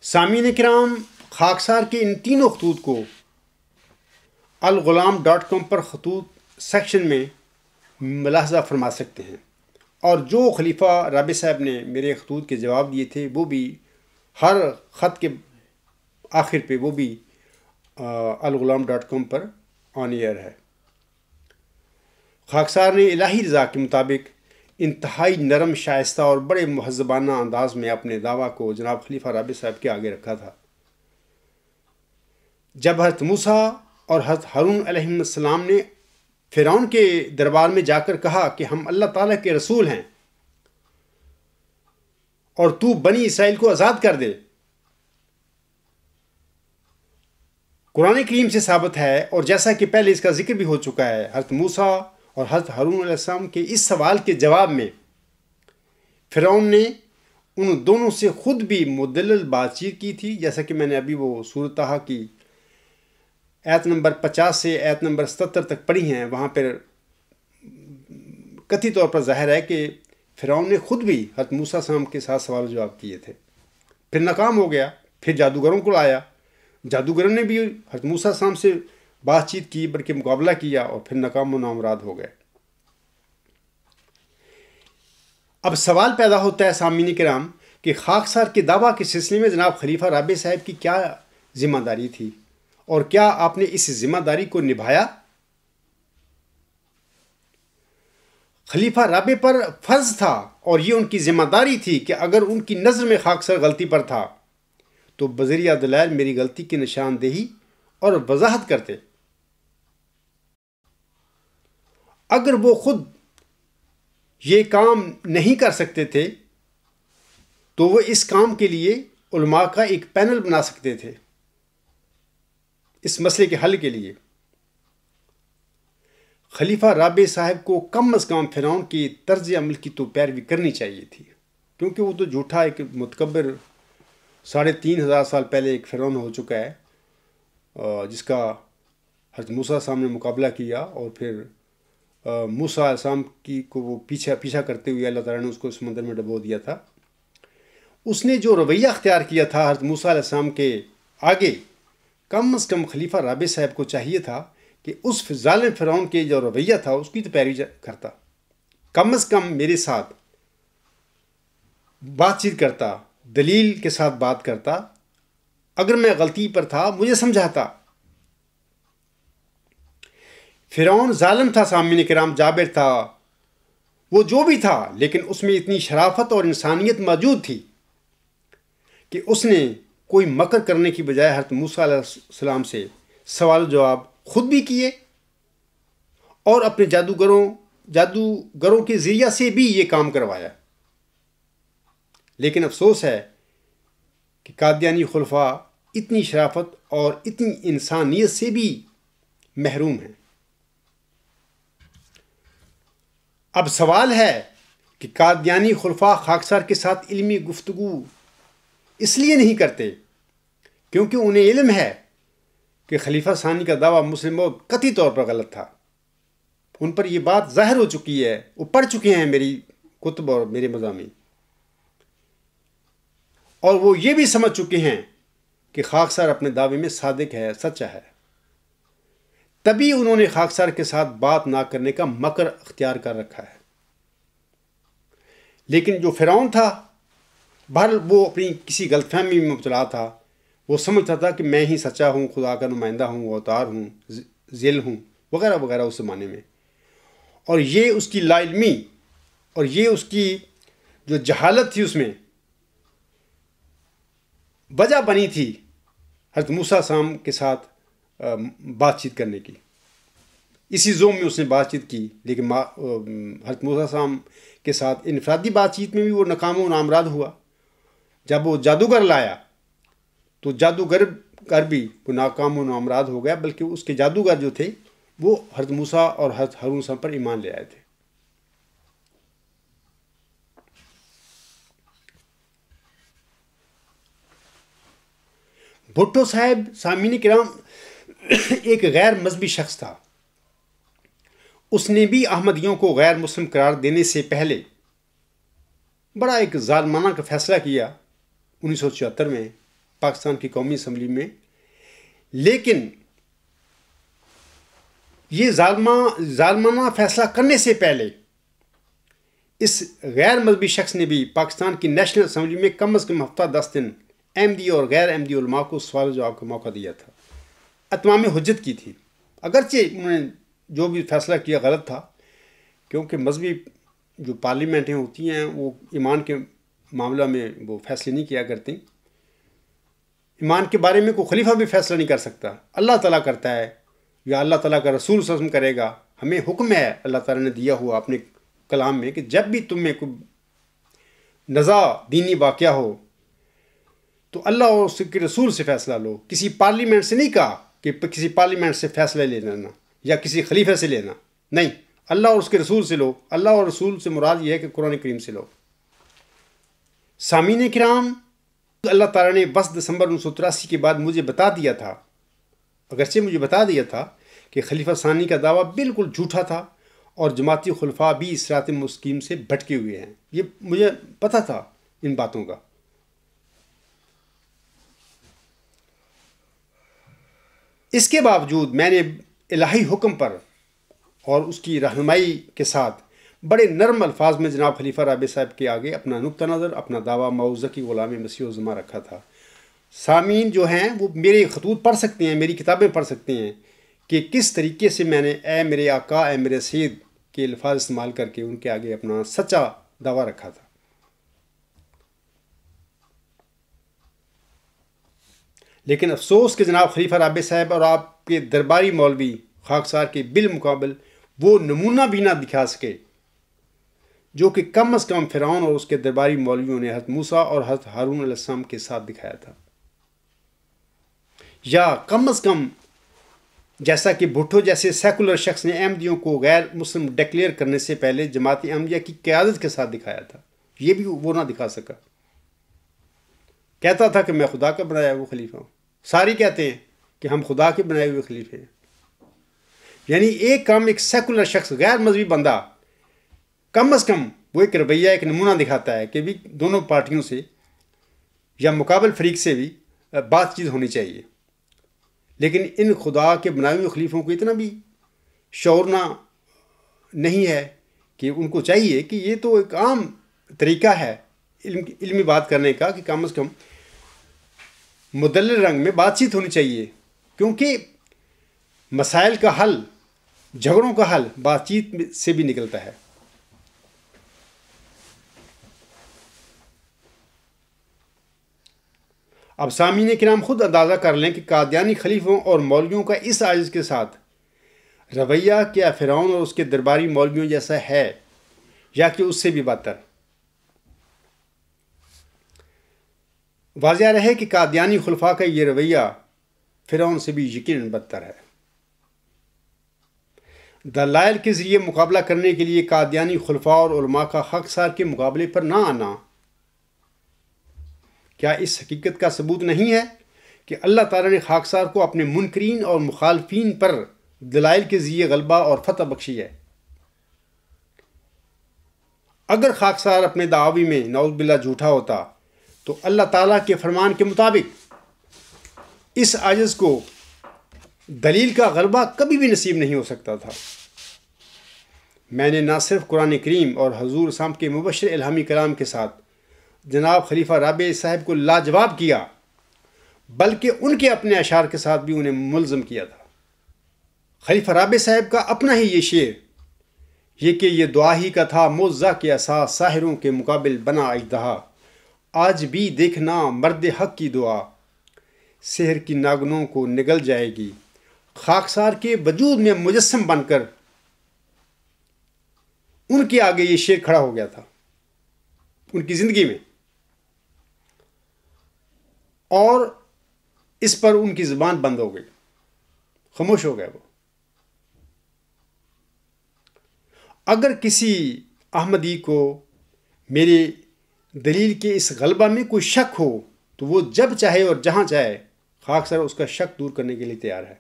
سامعین کرام، خاکسار کے ان تینوں خطوط کو الغلام.com پر خطوط سیکشن میں ملاحظہ فرما سکتے ہیں، اور جو خلیفہ رابع صاحب نے میرے خطوط کے جواب دیے تھے وہ بھی ہر خط کے آخر پہ وہ بھی الغلام.com پر آن ایئر ہے۔ خاکسار نے الہی رضا کے مطابق انتہائی نرم شائستہ اور بڑے مہذبانہ انداز میں اپنے دعویٰ کو جناب خلیفہ رابع صاحب کے آگے رکھا تھا۔ جب حضرت موسیٰ اور حضرت ہارون علیہ السلام نے فرعون کے دربار میں جا کر کہا کہ ہم اللہ تعالیٰ کے رسول ہیں اور تو بنی اسرائیل کو آزاد کر دے، قرآن کریم سے ثابت ہے، اور جیسا کہ پہلے اس کا ذکر بھی ہو چکا ہے، حضرت موسیٰ اور حضرت ہارون علیہ السلام کے اس سوال کے جواب میں فرعون نے ان دونوں سے خود بھی مدلل بات چیت کی تھی، جیسا کہ میں نے ابھی وہ سورۃ طٰہٰ کی آیت نمبر 50 سے آیت نمبر 77 تک پڑھی ہیں۔ وہاں پر قطعی طور پر ظاہر ہے کہ فرعون نے خود بھی حضرت موسیٰ علیہ السلام کے ساتھ سوال و جواب کیے تھے، پھر ناکام ہو گیا، پھر جادوگروں کو لایا، جادوگروں نے بھی حضرت موسیٰ علیہ السلام سے بات چیت کی، بلکہ مقابلہ کیا، اور پھر ناکام و نامراد ہو گئے۔ اب سوال پیدا ہوتا ہے سامعین کرام کہ خاکسار کے دعویٰ کے سلسلے میں جناب خلیفہ رابع صاحب کی کیا ذمہ داری تھی، اور کیا آپ نے اس ذمہ داری کو نبھایا؟ خلیفہ رابع پر فرض تھا اور یہ ان کی ذمہ داری تھی کہ اگر ان کی نظر میں خاکسار غلطی پر تھا تو بذریعہ دلائل میری غلطی کی نشاندہی اور وضاحت کرتے۔ اگر وہ خود یہ کام نہیں کر سکتے تھے تو وہ اس کام کے لیے علماء کا ایک پینل بنا سکتے تھے اس مسئلے کے حل کے لیے۔ خلیفہ رابع صاحب کو کم از کم فرعون کی طرز عمل کی تو پیروی کرنی چاہیے تھی، کیونکہ وہ تو جھوٹا ایک متکبر 3500 سال پہلے ایک فرعون ہو چکا ہے، جس کا حضرت موسیٰ علیہ السلام نے مقابلہ کیا، اور پھر موسیٰ علیہ السلام کو وہ پیچھا کرتے ہوئے اللہ تعالیٰ نے اس کو سمندر میں ڈبو دیا تھا۔ اس نے جو رویہ اختیار کیا تھا حضرت موسیٰ علیہ السلام کے آگے، کم از کم خلیفہ رابع صاحب کو چاہیے تھا کہ اس ظالم فرعون کے جو رویہ تھا اس کی تو پیروی کرتا، کم از کم میرے ساتھ بات چیت کرتا، دلیل کے ساتھ بات کرتا، اگر میں غلطی پر تھا مجھے سمجھاتا۔ فرعون ظالم تھا سامعین کرام، جابر تھا، وہ جو بھی تھا، لیکن اس میں اتنی شرافت اور انسانیت موجود تھی کہ اس نے کوئی مکر کرنے کی بجائے حضرت موسیٰ علیہ السلام سے سوال و جواب خود بھی کیے، اور اپنے جادوگروں کے ذریعہ سے بھی یہ کام کروایا۔ لیکن افسوس ہے کہ قادیانی خلفاء اتنی شرافت اور اتنی انسانیت سے بھی محروم ہیں۔ اب سوال ہے کہ قادیانی خلفاء خاکسار کے ساتھ علمی گفتگو اس لیے نہیں کرتے کیونکہ انہیں علم ہے کہ خلیفہ ثانی کا دعویٰ مسلم موعود قطعی طور پر غلط تھا۔ ان پر یہ بات ظاہر ہو چکی ہے، وہ پڑھ چکے ہیں میری کتب اور میرے مضامین، اور وہ یہ بھی سمجھ چکے ہیں کہ خاکسار اپنے دعوے میں صادق ہے، سچا ہے۔ تبھی انہوں نے خاکسار کے ساتھ بات نہ کرنے کا مکر اختیار کر رکھا ہے۔ لیکن جو فرعون تھا، بہرحال وہ اپنی کسی غلط فہمی میں مبتلا تھا، وہ سمجھتا تھا کہ میں ہی سچا ہوں، خدا کا نمائندہ ہوں، اوتار ہوں، ذیل ہوں، وغیرہ وغیرہ اس زمانے میں، اور یہ اس کی لا علمی اور یہ اس کی جو جہالت تھی اس میں وجہ بنی تھی حضرت موسیٰ علیہ السلام کے ساتھ بات چیت کرنے کی۔ اسی زوم میں اس نے بات چیت کی، لیکن حضرت موسیٰ علیہ السلام کے ساتھ انفرادی بات چیت میں بھی وہ ناکام و نامراد ہوا۔ جب وہ جادوگر لایا تو جادوگر بھی وہ ناکام و نامراد ہو گیا، بلکہ اس کے جادوگر جو تھے وہ حضرت موسیٰ اور حضرت ہارون علیہ السلام پر ایمان لے آئے تھے۔ بھٹو صاحب سامعین کرام ایک غیر مذہبی شخص تھا۔ اس نے بھی احمدیوں کو غیر مسلم قرار دینے سے پہلے بڑا ایک ظالمانہ کا فیصلہ کیا 1974 میں پاکستان کی قومی اسمبلی میں، لیکن یہ ظالمانہ فیصلہ کرنے سے پہلے اس غیر مذہبی شخص نے بھی پاکستان کی نیشنل اسمبلی میں کم از کم ہفتہ 10 دن احمدی اور غیر احمدی علماء کو سوال و جواب کا موقع دیا تھا، اتمام حجت کی تھی۔ اگرچہ انہوں نے جو بھی فیصلہ کیا غلط تھا، کیونکہ مذہبی جو پارلیمنٹیں ہوتی ہیں وہ ایمان کے معاملہ میں وہ فیصلے نہیں کیا کرتی. ایمان کے بارے میں کوئی خلیفہ بھی فیصلہ نہیں کر سکتا، اللہ تعالیٰ کرتا ہے یا اللہ تعالیٰ کا رسول صلی اللہ علیہ وسلم کرے گا. ہمیں حکم ہے اللہ تعالیٰ نے دیا ہوا اپنے کلام میں کہ جب بھی تم میں کوئی نزاع دینی واقعہ ہو تو اللہ اور اس کے رسول سے فیصلہ لو. کسی پارلیمنٹ سے نہیں کہا کہ کسی پارلیمنٹ سے فیصلہ لے لینا یا کسی خلیفہ سے لینا، نہیں، اللہ اور اس کے رسول سے لو. اللہ اور رسول سے مراد یہ ہے کہ قرآن کریم سے لو. سامعین کرام، اللہ تعالیٰ نے 10 دسمبر 1983 کے بعد مجھے بتا دیا تھا، اگرچہ مجھے بتا دیا تھا کہ خلیفہ ثانی کا دعویٰ بالکل جھوٹا تھا اور جماعتی خلفاء بھی صراط مستقیم سے بھٹکے ہوئے ہیں. یہ مجھے پتہ تھا ان باتوں کا. اس کے باوجود میں نے الہی حکم پر اور اس کی رہنمائی کے ساتھ بڑے نرم الفاظ میں جناب خلیفہ رابع صاحب کے آگے اپنا نقطہ نظر، اپنا دعویٰ معوضہ کی غلام مسیح الزماں رکھا تھا. سامعین جو ہیں وہ میرے خطوط پڑھ سکتے ہیں، میری کتابیں پڑھ سکتے ہیں کہ کس طریقے سے میں نے اے میرے آقا، اے میرے سید کے الفاظ استعمال کر کے ان کے آگے اپنا سچا دعویٰ رکھا تھا. لیکن افسوس کہ جناب خلیفہ رابع صاحب اور آپ کے درباری مولوی خاکسار کے بالمقابل وہ نمونہ بھی نہ دکھا سکے جو کہ کم از کم فرعون اور اس کے درباری مولویوں نے حضرت موسیٰ اور حضرت ہارون علیہ السلام کے ساتھ دکھایا تھا. یا کم از کم جیسا کہ بھٹو جیسے سیکولر شخص نے احمدیوں کو غیر مسلم ڈکلیئر کرنے سے پہلے جماعت احمدیہ کی قیادت کے ساتھ دکھایا تھا، یہ بھی وہ نہ دکھا سکا. کہتا تھا کہ میں خدا کا بنایا ہوا خلیفہ ہوں. سارے کہتے ہیں کہ ہم خدا کے بنائے ہوئے خلیفے ہیں. یعنی ایک کام ایک سیکولر شخص، غیر مذہبی بندہ، کم از کم وہ ایک رویہ، ایک نمونہ دکھاتا ہے کہ بھی دونوں پارٹیوں سے یا مقابل فریق سے بھی بات چیت ہونی چاہیے. لیکن ان خدا کے بنائے ہوئے خلیفوں کو اتنا بھی شعور نہیں ہے کہ ان کو چاہیے کہ یہ تو ایک عام طریقہ ہے علمی بات کرنے کا کہ کم از کم مدلل رنگ میں بات چیت ہونی چاہیے، کیونکہ مسائل کا حل، جھگڑوں کا حل بات چیت سے بھی نکلتا ہے. اب سامعین کرام خود اندازہ کر لیں کہ قادیانی خلیفوں اور مولویوں کا اس عاجز کے ساتھ رویہ کیا فرعون اور اس کے درباری مولویوں جیسا ہے یا کہ اس سے بھی بدتر. واضح رہے کہ قادیانی خلفاء کا یہ رویہ فرعون سے بھی یقیناً بدتر ہے. دلائل کے ذریعے مقابلہ کرنے کے لیے قادیانی خلفاء اور علماء کا خاکسار کے مقابلے پر نہ آنا کیا اس حقیقت کا ثبوت نہیں ہے کہ اللہ تعالیٰ نے خاکسار کو اپنے منکرین اور مخالفین پر دلائل کے ذریعے غلبہ اور فتح بخشی ہے؟ اگر خاکسار اپنے دعوی میں نعوذ باللہ جھوٹا ہوتا تو اللہ تعالیٰ کے فرمان کے مطابق اس عاجز کو دلیل کا غلبہ کبھی بھی نصیب نہیں ہو سکتا تھا. میں نے نہ صرف قرآن کریم اور حضور صاحب کے مبشر الہامی کلام کے ساتھ جناب خلیفہ رابع صاحب کو لاجواب کیا بلکہ ان کے اپنے اشعار کے ساتھ بھی انہیں ملزم کیا تھا. خلیفہ رابع صاحب کا اپنا ہی یہ شعر، یہ کہ یہ دعا ہی کا تھا موزہ کے عصا ساحروں کے مقابل بنا اژدہا، آج بھی دیکھنا مرد حق کی دعا سحر کی ناگنوں کو نگل جائے گی، خاکسار کے وجود میں مجسم بن کر ان کے آگے یہ شعر کھڑا ہو گیا تھا ان کی زندگی میں، اور اس پر ان کی زبان بند ہو گئی، خاموش ہو گئے وہ. اگر کسی احمدی کو میری دلیل کے اس غلبہ میں کوئی شک ہو تو وہ جب چاہے اور جہاں چاہے خاکسار اس کا شک دور کرنے کے لیے تیار ہے.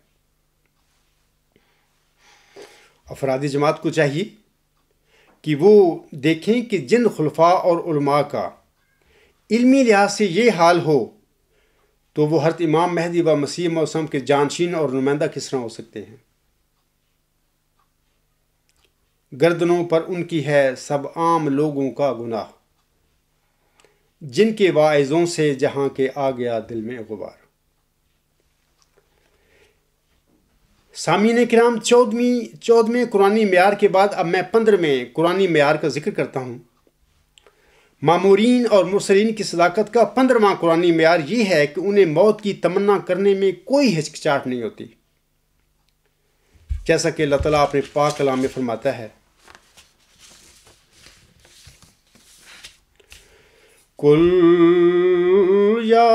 افراد جماعت کو چاہیے کہ وہ دیکھیں کہ جن خلفاء اور علماء کا علمی لحاظ سے یہ حال ہو تو وہ حضرت امام مہدی و مسیح موسم کے جانشین اور نمائندہ کس طرح ہو سکتے ہیں. گردنوں پر ان کی ہے سب عام لوگوں کا گناہ، جن کے واعظوں سے جہاں کے آ گیا دل میں غبار. سامعین کرام، 14ویں قرآنی معیار کے بعد اب میں 15ویں قرآنی معیار کا ذکر کرتا ہوں۔ مامورین اور مرسلین کی صداقت کا 15واں قرآنی معیار یہ ہے کہ انہیں موت کی تمنا کرنے میں کوئی ہچکچاہٹ نہیں ہوتی، جیسا کہ اللہ تعالیٰ اپنے پاک کلام میں فرماتا ہے، قُلْ يَا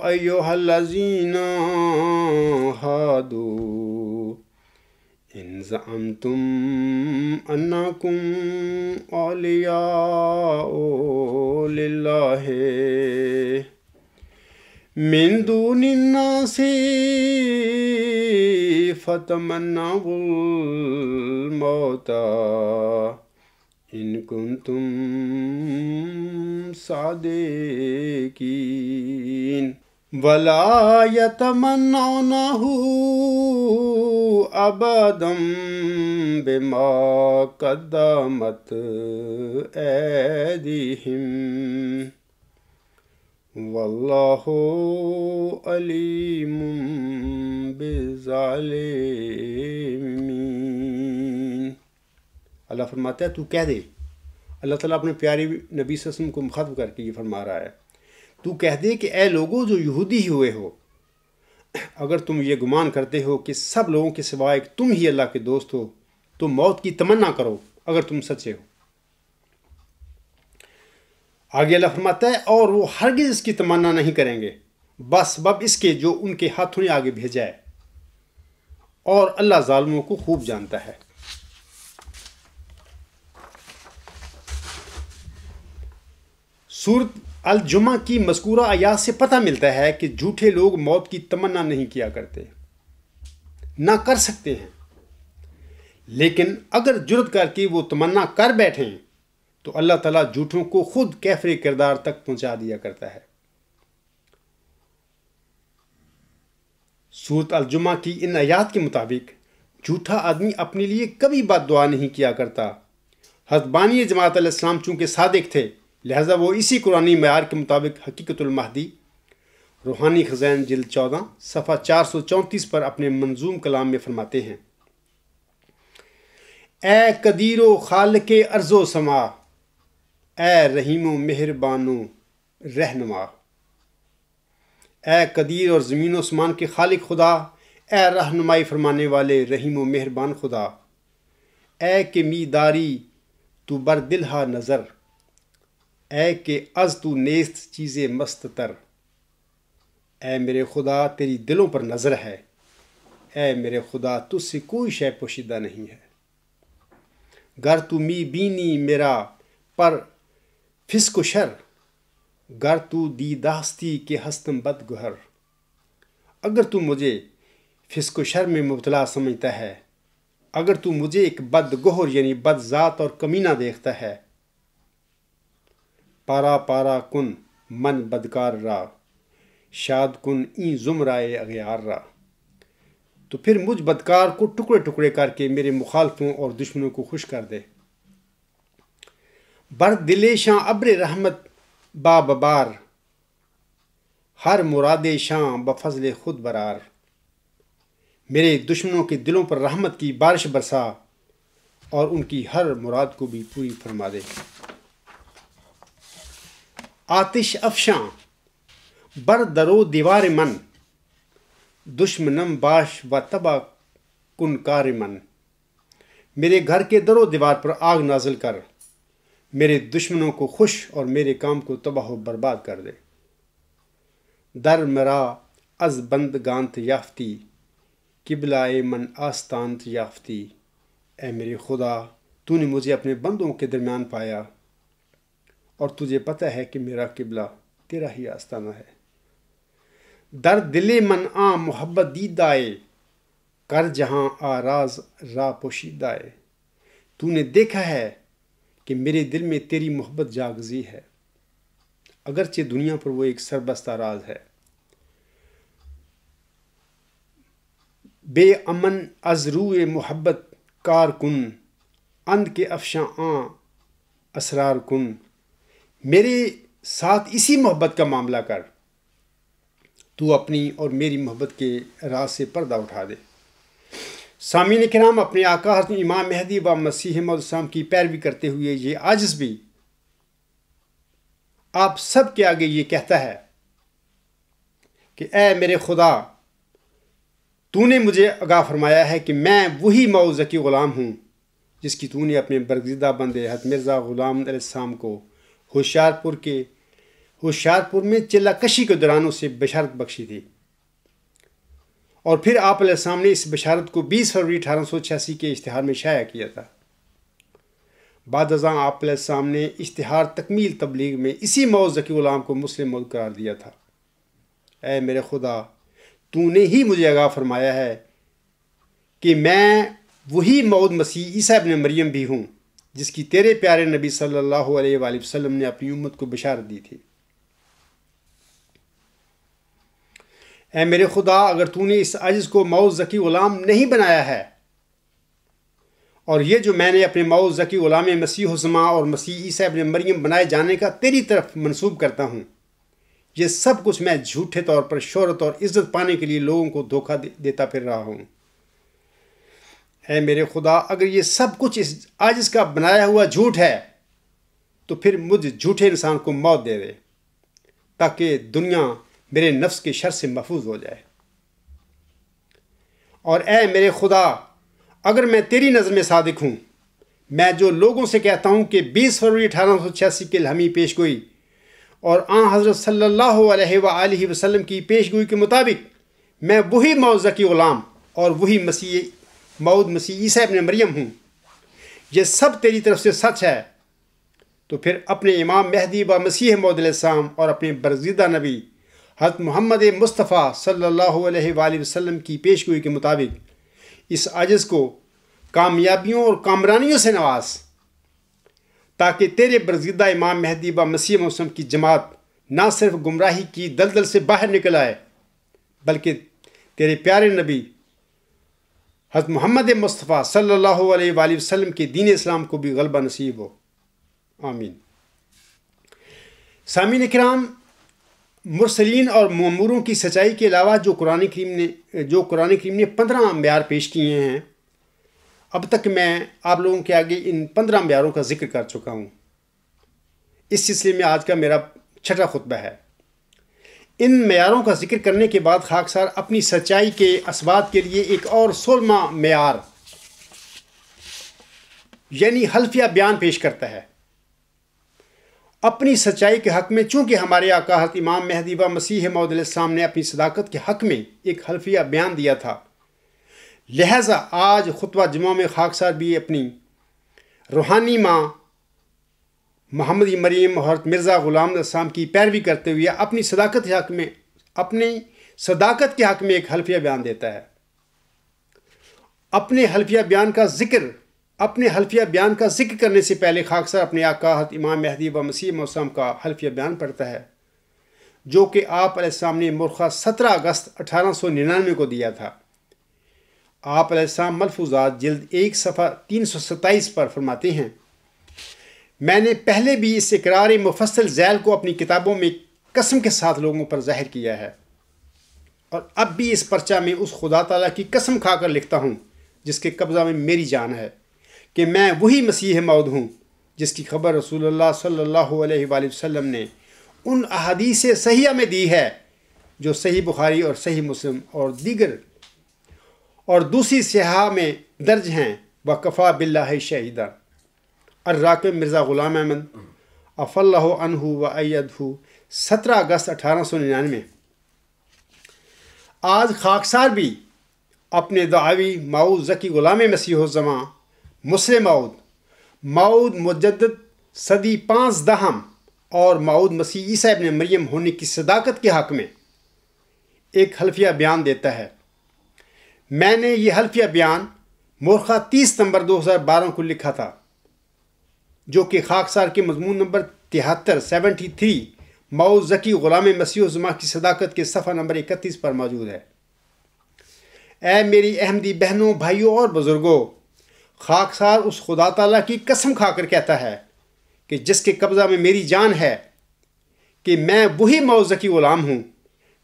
أَيُّهَا الَّذِينَ هَادُوا إِنْ زَعَمْتُمْ أَنَّكُمْ أَوْلِيَاءُ لِلَّهِ مِنْ دُونِ النَّاسِ فَتَمَنَّوُا الْمَوْتَ إِن كُنتُمْ صَادِقِينَ وَلَا يَتَمَنَّوْنَهُ أَبَدًا بِمَا قَدَّمَتْ أَيْدِيهِمْ وَاللَّهُ عَلِيمٌ بِالظَّالِمِينَ۔ اللہ فرماتا ہے تو کہہ دے، اللہ تعالیٰ اپنے پیارے نبی صلی اللہ علیہ وسلم کو مخاطب کر کے یہ فرما رہا ہے، تو کہہ دے کہ اے لوگوں جو یہودی ہوئے ہو، اگر تم یہ گمان کرتے ہو کہ سب لوگوں کے سوائے تم ہی اللہ کے دوست ہو تو موت کی تمنا کرو اگر تم سچے ہو۔ آگے اللہ فرماتا ہے، اور وہ ہرگز اس کی تمنا نہیں کریں گے بس سبب اس کے جو ان کے ہاتھوں نے آگے بھیجا ہے، اور اللہ ظالموں کو خوب جانتا ہے۔ سورۃ الجمعہ کی مذکورہ آیات سے پتہ ملتا ہے کہ جھوٹے لوگ موت کی تمنا نہیں کیا کرتے، نہ کر سکتے ہیں، لیکن اگر جرت کر کے وہ تمنا کر بیٹھیں تو اللہ تعالیٰ جھوٹوں کو خود کیفر کردار تک پہنچا دیا کرتا ہے۔ سورۃ الجمعہ کی ان آیات کے مطابق جھوٹا آدمی اپنے لیے کبھی بد دعا نہیں کیا کرتا۔ حضرت بانی جماعت علیہ السلام چونکہ صادق تھے، لہذا وہ اسی قرآنی معیار کے مطابق حقیقت المہدی روحانی خزائن جلد 14 صفحہ 434 پر اپنے منظوم کلام میں فرماتے ہیں، اے قدیر و خالق ارض و سما، اے رحیم و مہربان و رہنما، اے قدیر اور زمین و آسمان کے خالق خدا، اے رہنمائی فرمانے والے رحیم و مہربان خدا، اے کہ می داری تو بر دل ہا نظر، اے کہ از تو نیست چیزیں مستتر، اے میرے خدا تیری دلوں پر نظر ہے، اے میرے خدا تجھ سے کوئی شے پوشیدہ نہیں ہے، گر تو می بینی میرا پر فسق و شر، گر تو دیداستی کے ہستم بد گہر، اگر تو مجھے فسق و شر میں مبتلا سمجھتا ہے، اگر تو مجھے ایک بد گہر یعنی بد ذات اور کمینہ دیکھتا ہے، پارا پارا کن من بدکار را، شاد کن این زمرائے اغیار را، تو پھر مجھ بدکار کو ٹکڑے ٹکڑے کر کے میرے مخالفوں اور دشمنوں کو خوش کر دے۔ بر دلے شاں ابر رحمت با ببار، ہر مراد شاں بفضل خود برار، میرے دشمنوں کے دلوں پر رحمت کی بارش برسا اور ان کی ہر مراد کو بھی پوری فرما دے۔ آتش افشاں بر درو دیوار من، دشمنم باش و تباہ کن کار من، میرے گھر کے در و دیوار پر آگ نازل کر، میرے دشمنوں کو خوش اور میرے کام کو تباہ و برباد کر دے۔ در مرا از بند گانت یافتی، قبلہ من آستانت یافتی، اے میرے خدا تو نے مجھے اپنے بندوں کے درمیان پایا اور تجھے پتہ ہے کہ میرا قبلہ تیرا ہی آستانہ ہے۔ در دل من آ محبت دیدائے، کر جہاں آراز را پوشیدائے، تو نے دیکھا ہے کہ میرے دل میں تیری محبت جاگزی ہے، اگرچہ دنیا پر وہ ایک سربستہ راز ہے۔ بے امن از روئے محبت کار کن، اند کے افشاں آں اسرار کن، میرے ساتھ اسی محبت کا معاملہ کر، تو اپنی اور میری محبت کے راز سے پردہ اٹھا دے۔ سامعین کرام، اپنے آقا حضرت امام مہدی و مسیح موعود السلام کی پیروی کرتے ہوئے یہ عاجز بھی آپ سب کے آگے یہ کہتا ہے کہ اے میرے خدا، تو نے مجھے آگاہ فرمایا ہے کہ میں وہی موعود ذکی غلام ہوں جس کی تو نے اپنے برگزیدہ بندے حضرت مرزا غلام علیہ السلام کو ہوشیارپور میں چلہ کشی کے دوران اسے بشارت بخشی تھی، اور پھر آپ علیہ السلام نے اس بشارت کو 20 فروری 1886 کے اشتہار میں شائع کیا تھا۔ بعد ازاں آپ علیہ السلام نے اشتہار تکمیل تبلیغ میں اسی موعود ذکی غلام کو مسلم موعود قرار دیا تھا۔ اے میرے خدا، تو نے ہی مجھے آگاہ فرمایا ہے کہ میں وہی موعود مسیح عیسیٰ ابن مریم بھی ہوں جس کی تیرے پیارے نبی صلی اللہ علیہ وآلہ وسلم نے اپنی امت کو بشارت دی تھی۔ اے میرے خدا، اگر تو نے اس عاجز کو موعود ذکی غلام نہیں بنایا ہے، اور یہ جو میں نے اپنے موعود ذکی غلام مسیح الزماں اور مسیح عیسیٰ ابن مریم بنائے جانے کا تیری طرف منسوب کرتا ہوں، یہ سب کچھ میں جھوٹے طور پر شہرت اور عزت پانے کے لیے لوگوں کو دھوکہ دیتا پھر رہا ہوں۔ اے میرے خدا، اگر یہ سب کچھ اس عاجز کا بنایا ہوا جھوٹ ہے تو پھر مجھ جھوٹے انسان کو موت دے دے تاکہ دنیا میرے نفس کے شر سے محفوظ ہو جائے۔ اور اے میرے خدا، اگر میں تیری نظر میں صادق ہوں، میں جو لوگوں سے کہتا ہوں کہ 20 فروری 1886 کے الہامی پیش گوئی اور آن حضرت صلی اللہ علیہ وآلہ وسلم کی پیش گوئی کے مطابق میں وہی موعود ذکی غلام اور وہی موعود مسیح عیسیٰ ابن مریم ہوں، یہ سب تیری طرف سے سچ ہے، تو پھر اپنے امام مہدی و مسیح موعود علیہ السلام اور اپنے برگزیدہ نبی حضرت محمد مصطفیٰ صلی اللہ علیہ وآلہ وسلم کی پیش گوئی کے مطابق اس عاجز کو کامیابیوں اور کامرانیوں سے نواز، تاکہ تیرے برگزیدہ امام مہدی و مسیح موعود السلام کی جماعت نہ صرف گمراہی کی دلدل سے باہر نکل آئے بلکہ تیرے پیارے نبی حضرت محمد مصطفیٰ صلی اللہ علیہ وآلہ وسلم کے دین اسلام کو بھی غلبہ نصیب ہو۔ آمین۔ سامعین کرام، مرسلین اور مأموروں کی سچائی کے علاوہ جو قرآن کریم نے 15 معیار پیش کیے ہیں، اب تک میں آپ لوگوں کے آگے ان 15 معیاروں کا ذکر کر چکا ہوں۔ اس سلسلے میں آج کا میرا 6واں خطبہ ہے۔ ان معیاروں کا ذکر کرنے کے بعد خاکسار اپنی سچائی کے اثبات کے لیے ایک اور 16واں معیار یعنی حلفیہ بیان پیش کرتا ہے۔ اپنی سچائی کے حق میں چونکہ ہمارے آقا حضرت امام مہدی و مسیح موعود علیہ السلام نے اپنی صداقت کے حق میں ایک حلفیہ بیان دیا تھا، لہٰذا آج خطبہ جمعہ میں خاکسار بھی اپنی روحانی ماں محمد مریم اور حضرت مرزا غلام علیہ السلام کی پیروی کرتے ہوئے اپنی صداقت کے حق میں ایک حلفیہ بیان دیتا ہے۔ اپنے حلفیہ بیان کا ذکر کرنے سے پہلے خاکسار اپنے آقا حضرت امام مہدی و مسیح موعود السلام کا حلفیہ بیان پڑھتا ہے، جو کہ آپ علیہ السلام نے مورخہ 17 اگست 1899 کو دیا تھا۔ آپ علیہ السلام ملفوظات جلد 1 صفحہ 327 پر فرماتے ہیں، میں نے پہلے بھی اس اقرار مفصل ذیل کو اپنی کتابوں میں قسم کے ساتھ لوگوں پر ظاہر کیا ہے، اور اب بھی اس پرچہ میں اس خدا تعالیٰ کی قسم کھا کر لکھتا ہوں جس کے قبضہ میں میری جان ہے کہ میں وہی مسیح موعود ہوں جس کی خبر رسول اللہ صلی اللہ علیہ وآلہ وسلم نے ان احادیث صحیحہ میں دی ہے جو صحیح بخاری اور صحیح مسلم اور دوسری صحیحہ میں درج ہیں۔ وکفا باللہ شہیدا، الراکب مرزا غلام احمد عفا اللہ عنہ و ایدہ، 17 اگست 1899۔ آج خاکسار بھی اپنے دعوی موعود ذکی غلام مسیح الزماں مسلم موعود مجدد صدی 5 دہم اور موعود مسیح عیسیٰ ابن مریم ہونے کی صداقت کے حق میں ایک حلفیہ بیان دیتا ہے۔ میں نے یہ حلفیہ بیان مورخہ 30 ستمبر 2012 کو لکھا تھا، جو کہ خاکسار کے مضمون نمبر 73 موعود ذکی غلام مسیح الزماں کی صداقت کے صفحہ نمبر 31 پر موجود ہے۔ اے میری احمدی بہنوں، بھائیوں اور بزرگوں، خاکسار اس خدا تعالیٰ کی قسم کھا کر کہتا ہے کہ جس کے قبضہ میں میری جان ہے کہ میں وہی موعود ذکی غلام ہوں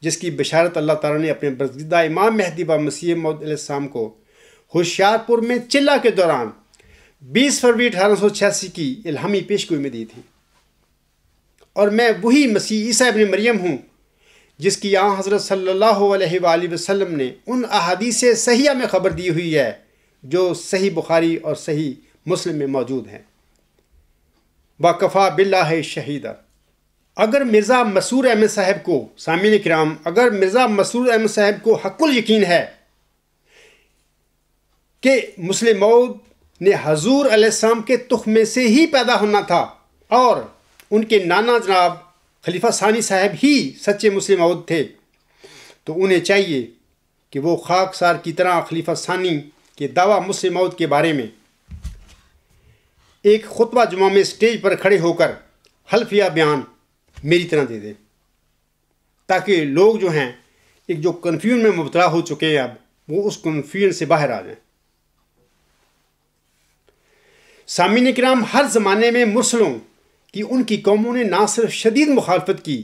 جس کی بشارت اللہ تعالیٰ نے اپنے برگزیدہ امام مہدی و مسیح موعود علیہ السلام کو ہوشیارپور میں چلہ کے دوران 20 فروری 1886 کی الہامی پیشگوئی میں دی تھی، اور میں وہی مسیح عیسیٰ ابن مریم ہوں جس کی یہاں حضرت صلی اللہ علیہ وآلہ وسلم نے ان احادیث صحیحہ میں خبر دی ہوئی ہے جو صحیح بخاری اور صحیح مسلم میں موجود ہیں۔ وَكَفَى بِاللَّهِ شَهِيدًا۔ اگر مرزا مسرور احمد صاحب کو، سامعین کرام، اگر مرزا مسرور احمد صاحب کو حق الیقین ہے کہ مسلم موعود نے حضور علیہ السلام کے تخم میں سے ہی پیدا ہونا تھا اور ان کے نانا جناب خلیفہ ثانی صاحب ہی سچے مسلم موعود تھے، تو انہیں چاہیے کہ وہ خاکسار کی طرح خلیفہ ثانی کے دعویٰ مسلم موعود کے بارے میں ایک خطبہ جمعہ میں اسٹیج پر کھڑے ہو کر حلفیہ بیان میری طرح دے دیں، تاکہ لوگ جو ہیں ایک جو کنفیوژن میں مبتلا ہو چکے ہیں اب، وہ اس کنفیوژن سے باہر آ جائیں۔ سامعین کرام، ہر زمانے میں مرسلوں کی ان کی قوموں نے نہ صرف شدید مخالفت کی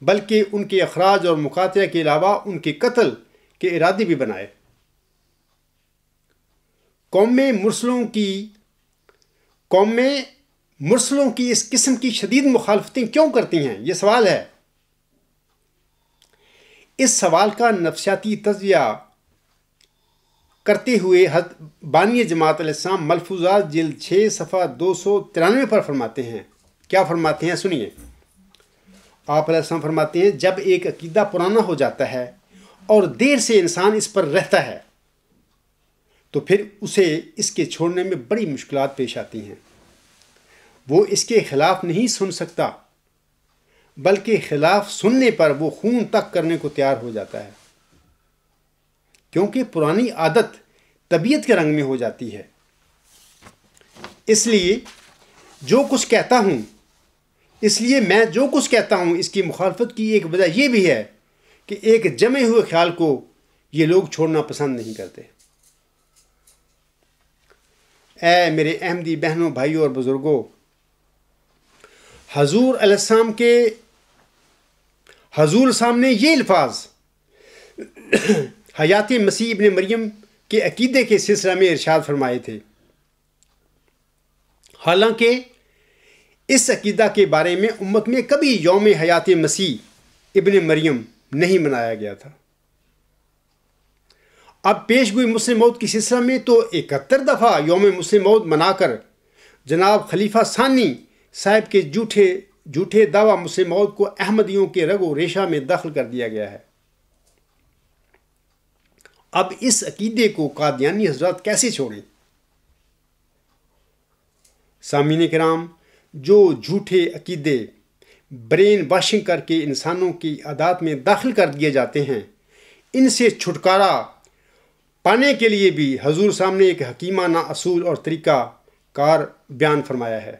بلکہ ان کے اخراج اور مقاطعہ کے علاوہ ان کے قتل کے ارادے بھی بنائے۔ قومیں مرسلوں کی اس قسم کی شدید مخالفتیں کیوں کرتی ہیں؟ یہ سوال ہے۔ اس سوال کا نفسیاتی تجزیہ کرتے ہوئے بانی جماعت علیہ السلام ملفوظات جلد 6 صفحہ 293 پر فرماتے ہیں۔ کیا فرماتے ہیں؟ سنیے۔ آپ علیہ السلام فرماتے ہیں، جب ایک عقیدہ پرانا ہو جاتا ہے اور دیر سے انسان اس پر رہتا ہے تو پھر اسے اس کے چھوڑنے میں بڑی مشکلات پیش آتی ہیں۔ وہ اس کے خلاف نہیں سن سکتا بلکہ خلاف سننے پر وہ خون تک کرنے کو تیار ہو جاتا ہے، کیونکہ پرانی عادت طبیعت کے رنگ میں ہو جاتی ہے۔ اس لیے میں جو کچھ کہتا ہوں اس کی مخالفت کی ایک وجہ یہ بھی ہے کہ ایک جمے ہوئے خیال کو یہ لوگ چھوڑنا پسند نہیں کرتے۔ اے میرے احمدی بہنوں، بھائیوں اور بزرگوں، حضور سامنے یہ الفاظ حیات مسیح ابن مریم کے عقیدے کے سلسلہ میں ارشاد فرمائے تھے، حالانکہ اس عقیدہ کے بارے میں امت میں کبھی یوم حیات مسیح ابن مریم نہیں منایا گیا تھا۔ اب پیش گوئی مسلم موعود کی سلسلہ میں تو 71 دفعہ یوم مسلم موعود منا کر جناب خلیفہ ثانی صاحب کے جھوٹے دعویٰ مسلم موعود کو احمدیوں کے رگ و ریشہ میں داخل کر دیا گیا ہے۔ اب اس عقیدے کو قادیانی حضرات کیسے چھوڑیں؟ سامعین کرام، جو جھوٹے عقیدے برین واشنگ کر کے انسانوں کی عادات میں داخل کر دیے جاتے ہیں، ان سے چھٹکارا پانے کے لیے بھی حضور سامنے ایک حکیمانہ اصول اور طریقہ کار بیان فرمایا ہے۔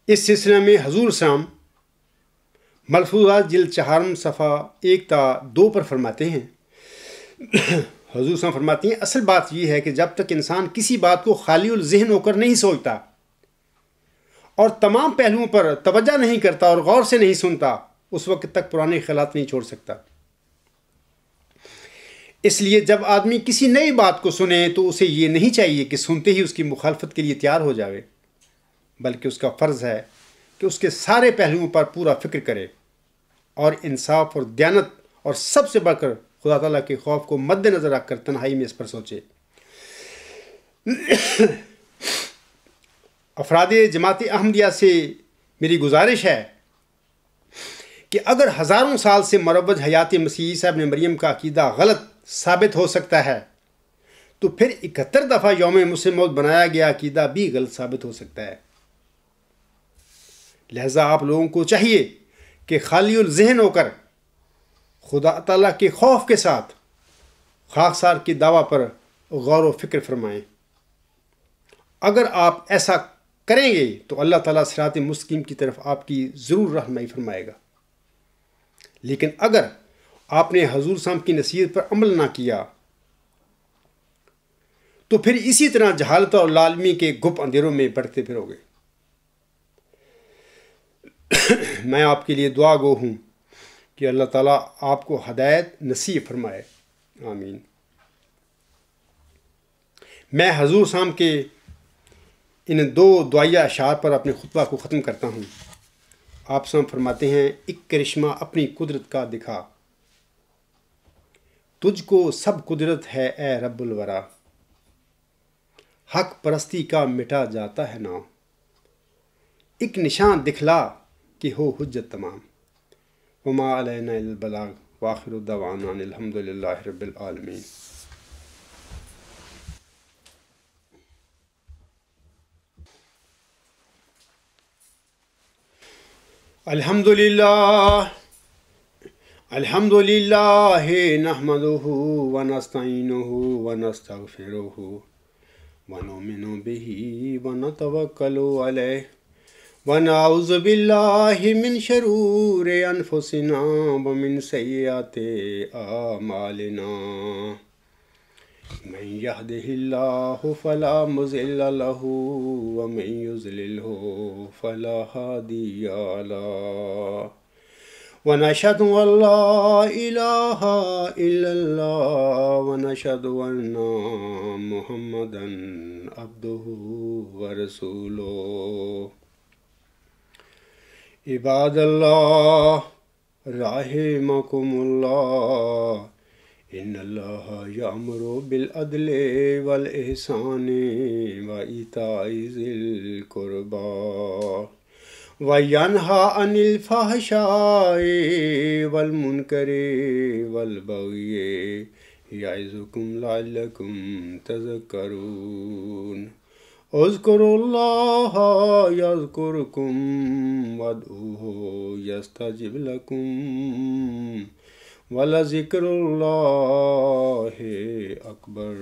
اس سلسلے میں حضور سام ملفوظات جلد 4 صفحہ 1 تا 2 پر فرماتے ہیں۔ حضور صاحب فرماتی ہیں، اصل بات یہ ہے کہ جب تک انسان کسی بات کو خالی الذہن ہو کر نہیں سوچتا اور تمام پہلوؤں پر توجہ نہیں کرتا اور غور سے نہیں سنتا، اس وقت تک پرانے خیالات نہیں چھوڑ سکتا۔ اس لیے جب آدمی کسی نئی بات کو سنے تو اسے یہ نہیں چاہیے کہ سنتے ہی اس کی مخالفت کے لیے تیار ہو جاوے، بلکہ اس کا فرض ہے کہ اس کے سارے پہلوؤں پر پورا فکر کرے اور انصاف اور دیانت اور سب سے بڑھ کر خدا تعالیٰ کے خوف کو مد نظر رکھ کر تنہائی میں اس پر سوچے۔ افراد جماعت احمدیہ سے میری گزارش ہے کہ اگر ہزاروں سال سے مروج حیات مسیح عیسیٰ ابن مریم کا عقیدہ غلط ثابت ہو سکتا ہے تو پھر 71 دفعہ یوم مسلم موعود بنایا گیا عقیدہ بھی غلط ثابت ہو سکتا ہے۔ لہذا آپ لوگوں کو چاہیے کہ خالی الذہن ہو کر خدا تعالیٰ کے خوف کے ساتھ خاکسار کی دعویٰ پر غور و فکر فرمائیں۔ اگر آپ ایسا کریں گے تو اللہ تعالیٰ صراط مستقیم کی طرف آپ کی ضرور رہنمائی فرمائے گا۔ لیکن اگر آپ نے حضور صاحب کی نصیحت پر عمل نہ کیا تو پھر اسی طرح جہالت اور لاعلمی کے گپ اندھیروں میں بڑھتے پھرو گے۔ میں آپ کے لیے دعا گو ہوں کہ اللہ تعالیٰ آپ کو ہدایت نصیب فرمائے، آمین۔ میں حضور صاحب کے ان 2 دعائیہ اشعار پر اپنے خطبہ کو ختم کرتا ہوں۔ آپ صاحب فرماتے ہیں، ایک کرشمہ اپنی قدرت کا دکھا، تجھ کو سب قدرت ہے اے رب الورا، حق پرستی کا مٹا جاتا ہے نام، ایک نشان دکھلا کہ ہو حجت تمام، وما علینا الا البلاغ وآخر دعوانا ان الحمد للہ رب العالمین۔ الحمد للہ نحمدہ ونستعینہ ونستغفرہ ونؤمن بہ ونتوکل علیہ ونعوذ باللہ من شرور انفسنا ومن سیئات اعمالنا، من یہدہ اللہ فلا مضل لہ ومن یضللہ فلا ہادی لہ، ونشہد ان لا الہ الا اللہ ونشہد ان محمدا عبدہ ورسولہ۔ عباد اللہ رحمکم اللہ، ان اللہ یأمر بالعدل والاحسان وایتاء ذی القربی وینہی عن الفحشاء والمنکر والبغی یعظکم لعلکم تذکرون۔ اذکروا اللہ یذکرکم وادعوہ یستجب لکم ولذکر اللہ اکبر۔